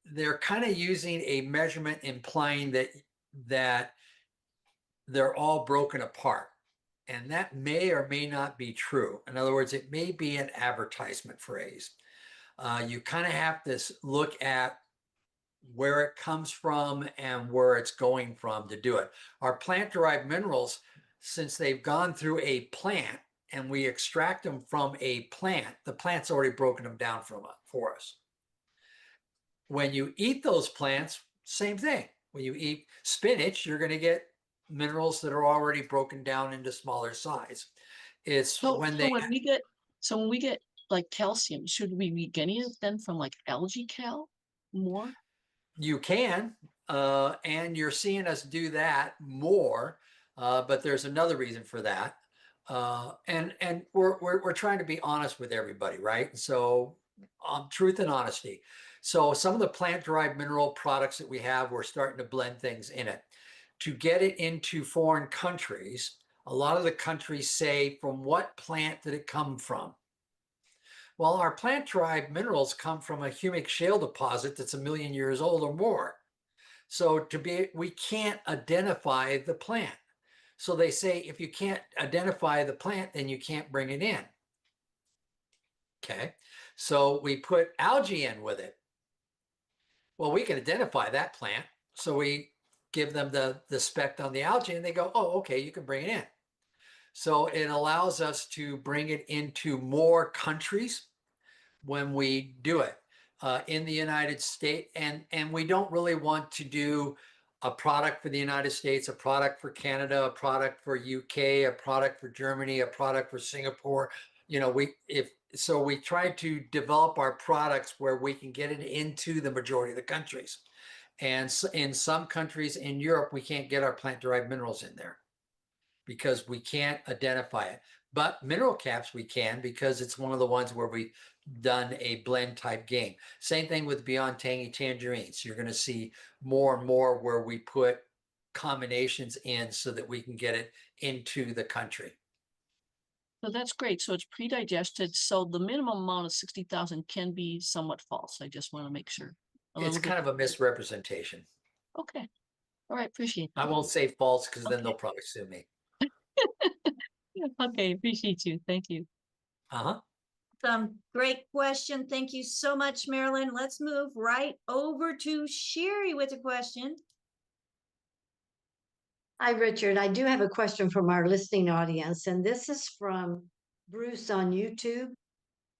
they're kind of using a measurement implying that they're all broken apart. And that may or may not be true. In other words, it may be an advertisement phrase. You kind of have to look at where it comes from and where it's going from to do it. Our plant-derived minerals, since they've gone through a plant and we extract them from a plant, the plant's already broken them down for us. When you eat those plants, same thing. When you eat spinach, you're going to get minerals that are already broken down into smaller size. It's so when we get like calcium, should we be getting it then from like algae cal more? You can, and you're seeing us do that more, but there's another reason for that. And we're trying to be honest with everybody, right? So truth and honesty. So some of the plant-derived mineral products that we have, we're starting to blend things in it. To get it into foreign countries, a lot of the countries say, from what plant did it come from? Well, our plant-derived minerals come from a humic shale deposit that's 1 million years old or more. So we can't identify the plant. So they say, if you can't identify the plant, then you can't bring it in. Okay, so we put algae in with it. Well, we can identify that plant. So we give them the spec on the algae and they go, oh, okay, you can bring it in. So it allows us to bring it into more countries when we do it in the United States. And we don't really want to do a product for the United States, a product for Canada, a product for UK, a product for Germany, a product for Singapore. You know, we try to develop our products where we can get it into the majority of the countries. And in some countries in Europe, we can't get our plant-derived minerals in there because we can't identify it. But mineral caps we can, because it's one of the ones where we've done a blend type game. Same thing with Beyond Tangy Tangerines. You're going to see more and more where we put combinations in so that we can get it into the country. So that's great. So it's pre-digested. So the minimum amount of 60,000 can be somewhat false. I just want to make sure. It's kind of a misrepresentation. Okay. All right. Appreciate that. I won't say false because then they'll probably sue me. Okay. Appreciate you. Thank you. Great question. Thank you so much, Marilyn. Let's move right over to Sherry with a question. Hi, Richard. I do have a question from our listening audience, and this is from Bruce on YouTube.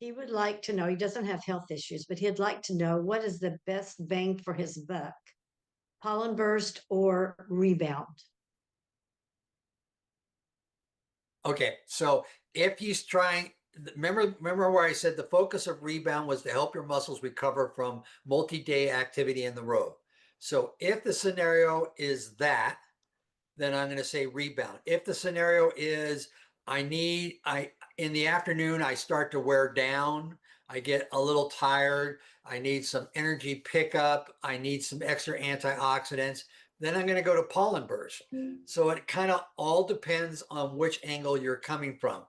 He would like to know, he doesn't have health issues, but he'd like to know, what is the best bang for his buck, Pollen Burst or Rebound? Okay, so if he's trying, remember where I said the focus of Rebound was to help your muscles recover from multi-day activity in the road. So if the scenario is that, then I'm going to say Rebound. If the scenario is in the afternoon, I start to wear down, I get a little tired, I need some energy pickup, I need some extra antioxidants, then I'm going to go to Pollen Burst. So it kind of all depends on which angle you're coming from.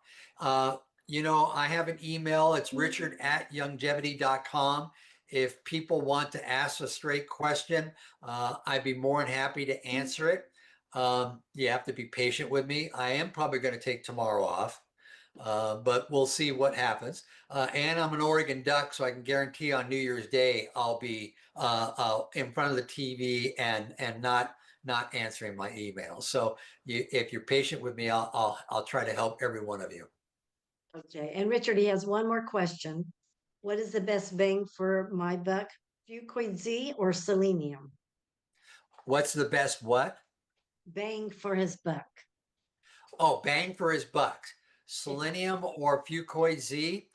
You know, I have an email, it's richard@youngjevity.com. If people want to ask a straight question, I'd be more than happy to answer it. You have to be patient with me. I am probably going to take tomorrow off, but we'll see what happens. And I'm an Oregon Duck, so I can guarantee on New Year's Day I'll be in front of the TV and not answering my emails. So if you're patient with me, I'll try to help every one of you. Okay, and Richard, he has one more question. What is the best bang for my buck, Fucoid Z or selenium? What's the best what? Bang for his buck. Oh, bang for his buck. Selenium or Fucoid Z?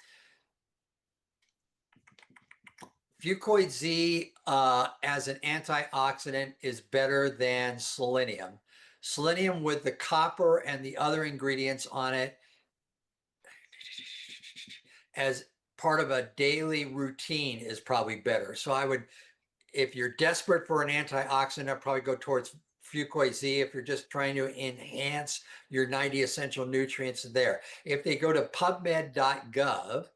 Fucoid Z as an antioxidant is better than selenium. Selenium with the copper and the other ingredients on it as part of a daily routine is probably better. So I would, if you're desperate for an antioxidant, I'd probably go towards Fucoid Z. If you're just trying to enhance your 90 essential nutrients there. If they go to pubmed.gov,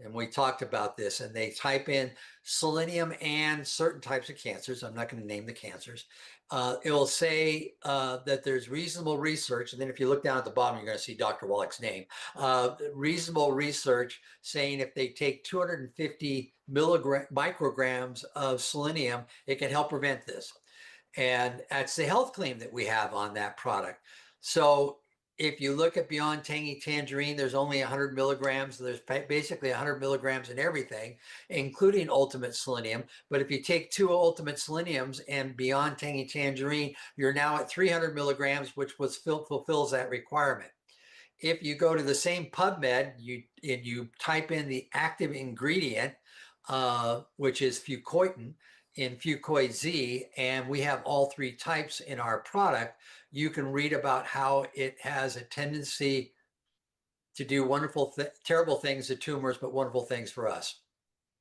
and we talked about this, and they type in selenium and certain types of cancers, I'm not going to name the cancers, it'll say that there's reasonable research. And then if you look down at the bottom, you're going to see Dr. Wallach's name. Reasonable research saying if they take 250 micrograms of selenium, it can help prevent this. And that's the health claim that we have on that product. So if you look at Beyond Tangy Tangerine, there's only 100 milligrams. There's basically 100 milligrams in everything, including Ultimate Selenium. But if you take 2 Ultimate Seleniums and Beyond Tangy Tangerine, you're now at 300 milligrams, which fulfills that requirement. If you go to the same PubMed, you type in the active ingredient, which is fucoitin, in Fucoid Z, and we have all 3 types in our product, you can read about how it has a tendency to do wonderful, terrible things to tumors, but wonderful things for us.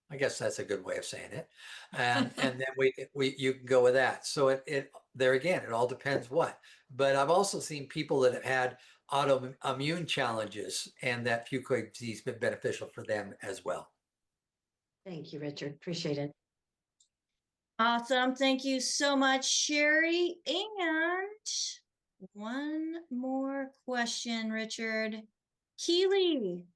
I guess that's a good way of saying it. And then you can go with that. So there again, it all depends what. But I've also seen people that have had autoimmune challenges, and that Fucoid Z has been beneficial for them as well. Thank you, Richard. Appreciate it. Awesome. Thank you so much, Sherry. And one more question, Richard. Keely,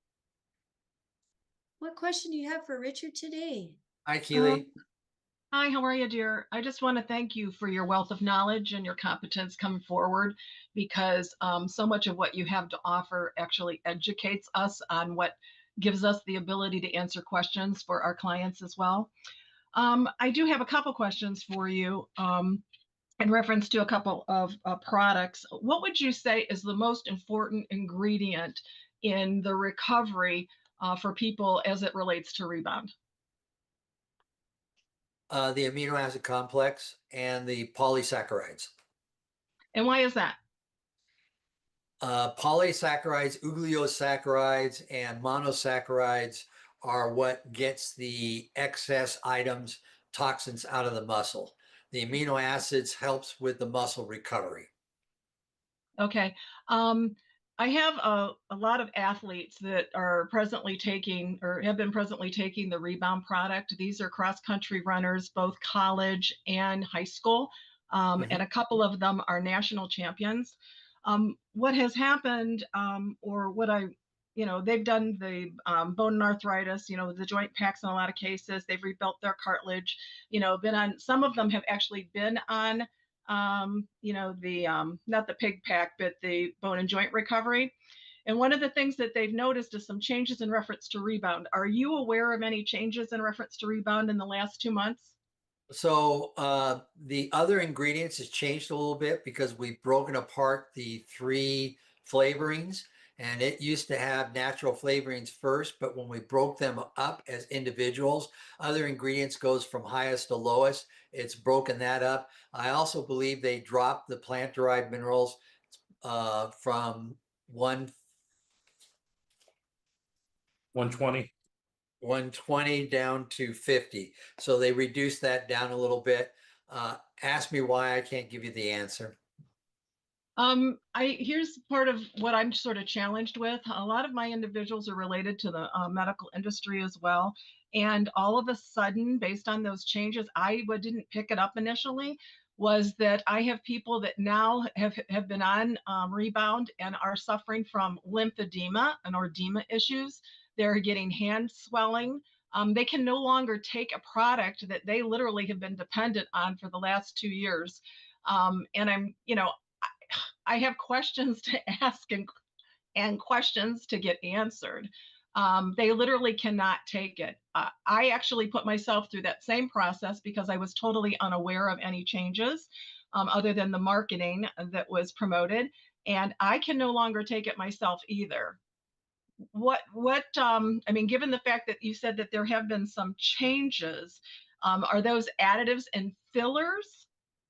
what question do you have for Richard today? Hi, Keely. Hi, how are you, dear? I just want to thank you for your wealth of knowledge and your competence coming forward, because so much of what you have to offer actually educates us on what gives us the ability to answer questions for our clients as well. I do have a couple questions for you in reference to a couple of products. What would you say is the most important ingredient in the recovery for people as it relates to Rebound? The amino acid complex and the polysaccharides. And why is that? Polysaccharides, oligosaccharide, and monosaccharides are what gets the excess items, toxins out of the muscle. The amino acids helps with the muscle recovery. Okay. I have a lot of athletes that are presently taking or have been presently taking the Rebound product. These are cross-country runners, both college and high school, and a couple of them are national champions. What has happened, or what they've done the bone and arthritis, the joint packs in a lot of cases. They've rebuilt their cartilage, been on, some of them have actually been on not the pig pack, but the bone and joint recovery. And one of the things that they've noticed is some changes in reference to Rebound. Are you aware of any changes in reference to Rebound in the last 2 months? So the other ingredients has changed a little bit because we've broken apart the 3 flavorings, and it used to have natural flavorings first, but when we broke them up as individuals, other ingredients goes from highest to lowest. It's broken that up. I also believe they dropped the plant-derived minerals from 120 down to 50. So they reduced that down a little bit. Ask me why. I can't give you the answer. Here's part of what I'm sort of challenged with. A lot of my individuals are related to the medical industry as well. And all of a sudden, based on those changes, I didn't pick it up initially, was that I have people that now have been on Rebound and are suffering from lymphedema and edema issues. They're getting hand swelling. They can no longer take a product that they literally have been dependent on for the last 2 years. And I have questions to ask and questions to get answered. They literally cannot take it. I actually put myself through that same process because I was totally unaware of any changes other than the marketing that was promoted. And I can no longer take it myself either. I mean, given the fact that you said that there have been some changes, are those additives and fillers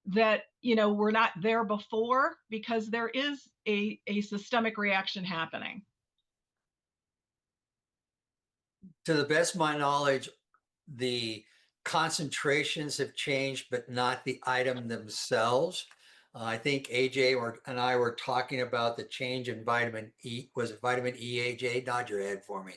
that, were not there before? Because there is a systemic reaction happening. To the best of my knowledge, the concentrations have changed, but not the item themselves. I think AJ and I were talking about the change in vitamin E. Was it vitamin E, AJ? Nod your head for me.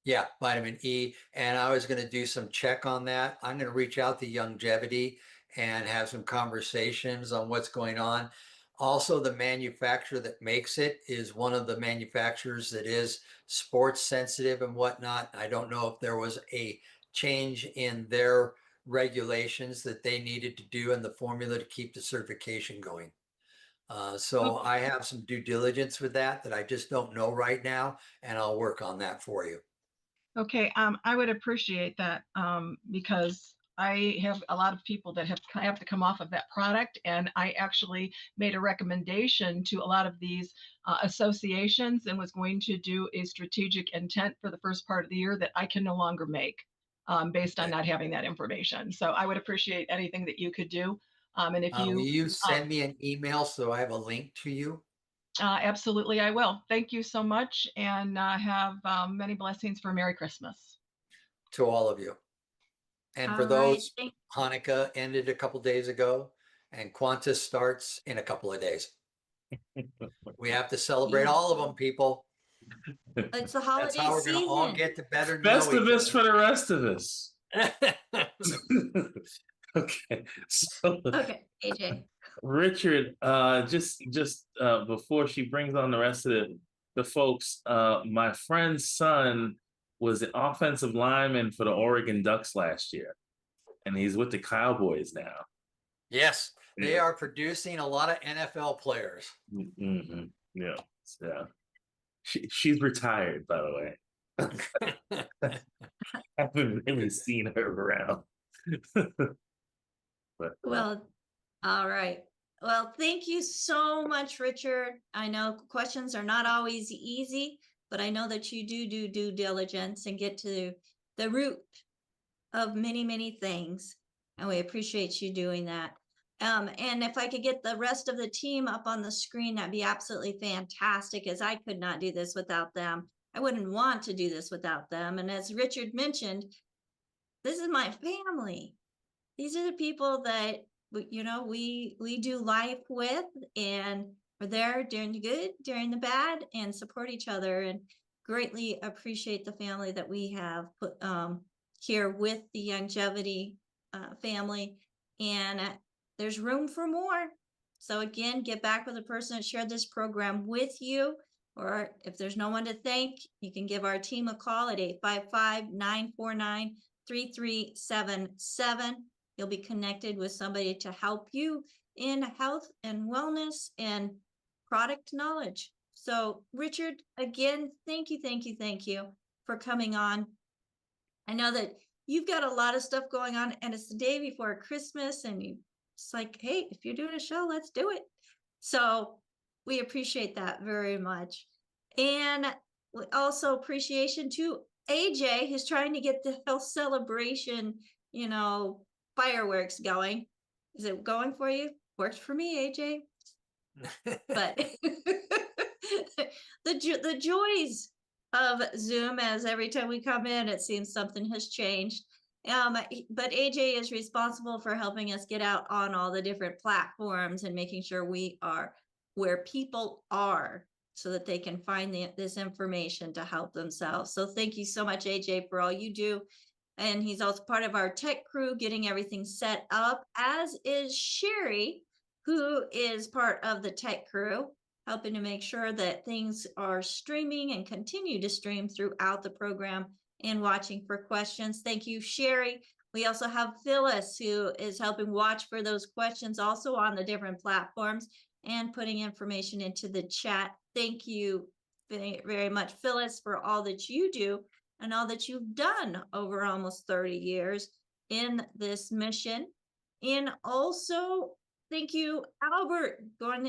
Yeah, vitamin E. And I was going to do some check on that. I'm going to reach out to Longevity and have some conversations on what's going on. Also, the manufacturer that makes it is one of the manufacturers that is sports sensitive and whatnot. I don't know if there was a change in their regulations that they needed to do in the formula to keep the certification going. So I have some due diligence with that I just don't know right now, and I'll work on that for you. Okay, I would appreciate that because I have a lot of people that have to come off of that product, and I actually made a recommendation to a lot of these associations and was going to do a strategic intent for the first part of the year that I can no longer make based on not having that information. So I would appreciate anything that you could do. And if Will you send me an email so I have a link to you? Absolutely, I will. Thank you so much, and have many blessings for Merry Christmas. To all of you. And for those, Hanukkah ended a couple days ago, and Qantas starts in a couple of days. We have to celebrate all of them, people. It's the holiday season. That's how we're going to all get to better know each other. Festivus for the rest of us. Okay. So, okay, AJ. Richard, just before she brings on the rest of the folks, my friend's son was an offensive lineman for the Oregon Ducks last year, and he's with the Cowboys now. Yes, they are producing a lot of NFL players. Mm-hmm. Yeah, so she's retired, by the way. I haven't really seen her around. But, well, all right. Well, thank you so much, Richard. I know questions are not always easy, but I know that you do due diligence and get to the root of many, many things. And we appreciate you doing that. And if I could get the rest of the team up on the screen, that'd be absolutely fantastic, as I could not do this without them. I wouldn't want to do this without them. And as Richard mentioned, this is my family. These are the people that, we do life with, and we're there during the good, during the bad, and support each other, and greatly appreciate the family that we have put here with the Longevity family. And there's room for more. So again, get back with the person that shared this program with you, or if there's no one to thank, you can give our team a call at 855-949-3377. You'll be connected with somebody to help you in health and wellness and product knowledge. So Richard, again, thank you for coming on. I know that you've got a lot of stuff going on, and it's the day before Christmas, and it's like, hey, if you're doing a show, let's do it. So we appreciate that very much. And also appreciation to AJ, who's trying to get the health celebration, fireworks going. Is it going for you? Works for me, AJ. But the joys of Zoom, as every time we come in, it seems something has changed. But AJ is responsible for helping us get out on all the different platforms and making sure we are where people are. so that they can find this information to help themselves. So thank you so much, AJ, for all you do. And he's also part of our tech crew, getting everything set up, as is Sherry, who is part of the tech crew, helping to make sure that things are streaming and continue to stream throughout the program, and watching for questions. Thank you, Sherry. We also have Phyllis, who is helping watch for those questions also on the different platforms and putting information into the chat. Thank you very, very much, Phyllis, for all that you do and all that you've done over almost 30 years in this mission. And also, thank you, Albert,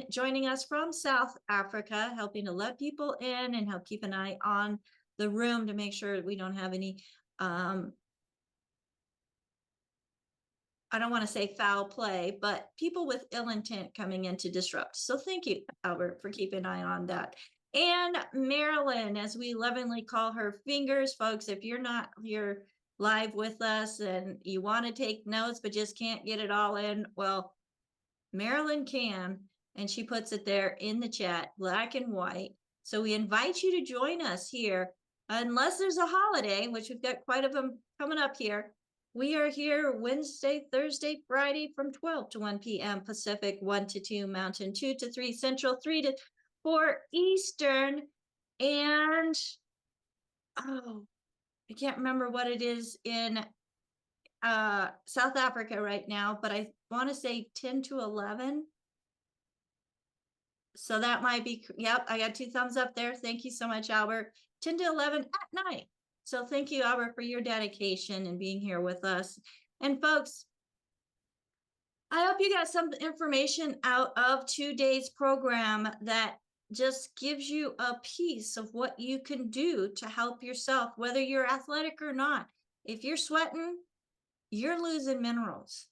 joining us from South Africa, helping to let people in and help keep an eye on the room to make sure we don't have any, I don't want to say foul play, but people with ill intent coming in to disrupt. So thank you, Albert, for keeping an eye on that. And Marilyn, as we lovingly call her, Fingers, folks, if you're not here live with us and you want to take notes but just can't get it all in, well, Marilyn can, and she puts it there in the chat, black and white. So we invite you to join us here, unless there's a holiday, which we've got quite a them coming up here. We are here Wednesday, Thursday, Friday from 12 to 1 p.m. Pacific, 1 to 2 Mountain, 2 to 3 Central, 3 to 4 Eastern. And, oh, I can't remember what it is in South Africa right now, but I want to say 10 to 11. So that might be, yep, I got 2 thumbs up there. Thank you so much, Albert. 10 to 11 at night. So thank you, Albert, for your dedication and being here with us. And folks, I hope you got some information out of today's program that just gives you a piece of what you can do to help yourself, whether you're athletic or not. If you're sweating, you're losing minerals.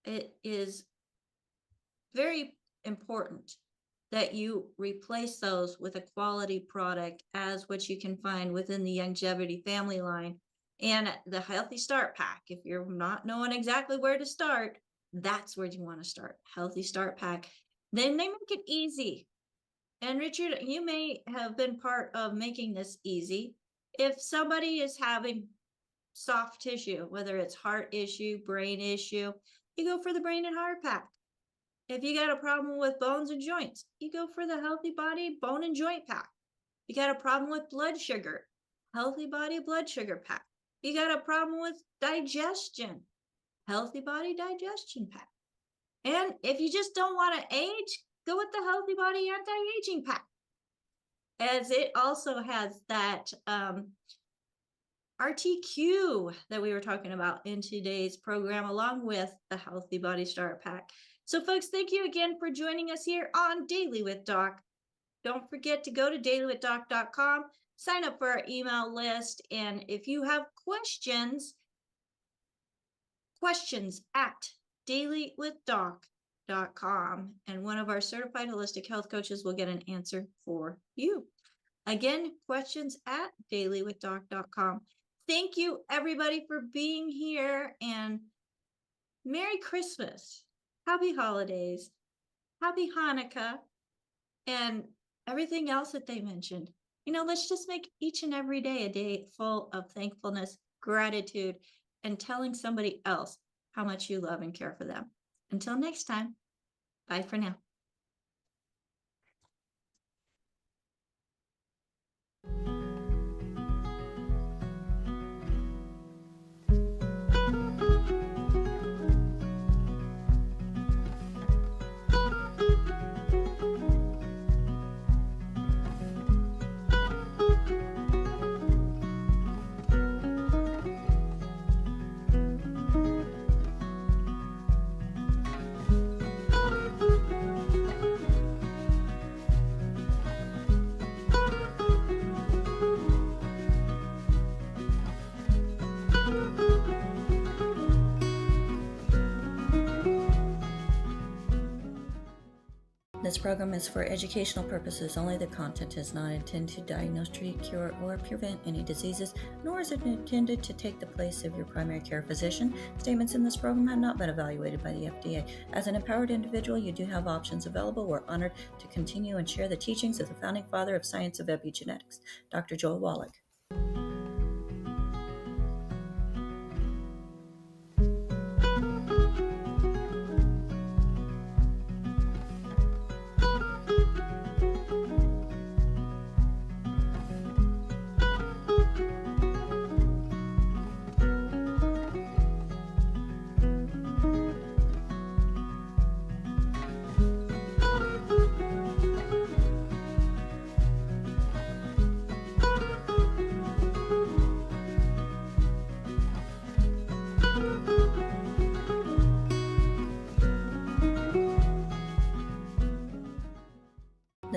It is very important that you replace those with a quality product, as what you can find within the Longevity family line and the Healthy Start Pack. If you're not knowing exactly where to start, that's where you want to start. Healthy Start Pack. Then they make it easy. And Richard, you may have been part of making this easy. If somebody is having soft tissue, whether it's heart issue, brain issue, you go for the Brain and Heart Pack. If you got a problem with bones and joints, you go for the Healthy Body Bone and Joint Pack. You got a problem with blood sugar, Healthy Body Blood Sugar Pack. You got a problem with digestion, Healthy Body Digestion Pack. And if you just don't want to age, go with the Healthy Body Anti-Aging Pack, as it also has that RTQ that we were talking about in today's program, along with the Healthy Body Start Pack. So folks, thank you again for joining us here on Daily with Doc. Don't forget to go to dailywithdoc.com, sign up for our email list. And if you have questions at dailywithdoc.com, and one of our certified holistic health coaches will get an answer for you. Again, questions at dailywithdoc.com. Thank you, everybody, for being here, and Merry Christmas. Happy holidays, happy Hanukkah, and everything else that they mentioned. You know, let's just make each and every day a day full of thankfulness, gratitude, and telling somebody else how much you love and care for them. Until next time, bye for now. This program is for educational purposes only. The content is not intended to diagnose, treat, cure, or prevent any diseases, nor is it intended to take the place of your primary care physician. Statements in this program have not been evaluated by the FDA. As an empowered individual, you do have options available. We're honored to continue and share the teachings of the founding father of science of epigenetics, Dr. Joel Wallach.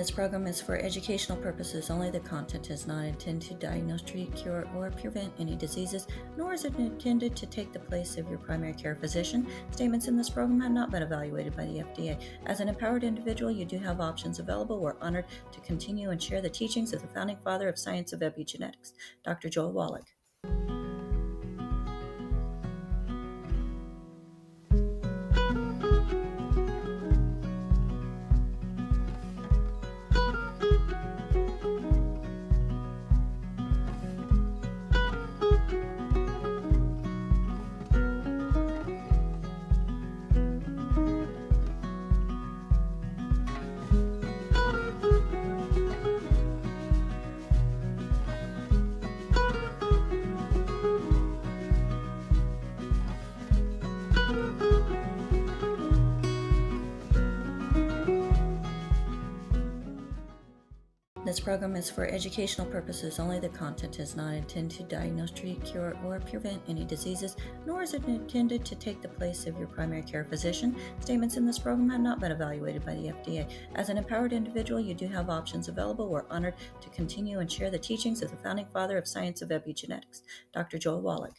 This program is for educational purposes only. The content is not intended to diagnose, treat, cure, or prevent any diseases, nor is it intended to take the place of your primary care physician. Statements in this program have not been evaluated by the FDA. As an empowered individual, you do have options available. We're honored to continue and share the teachings of the founding father of science of epigenetics, Dr. Joel Wallach. This program is for educational purposes only. The content is not intended to diagnose, treat, cure, or prevent any diseases, nor is it intended to take the place of your primary care physician. Statements in this program have not been evaluated by the FDA. As an empowered individual, you do have options available. We're honored to continue and share the teachings of the founding father of science of epigenetics, Dr. Joel Wallach.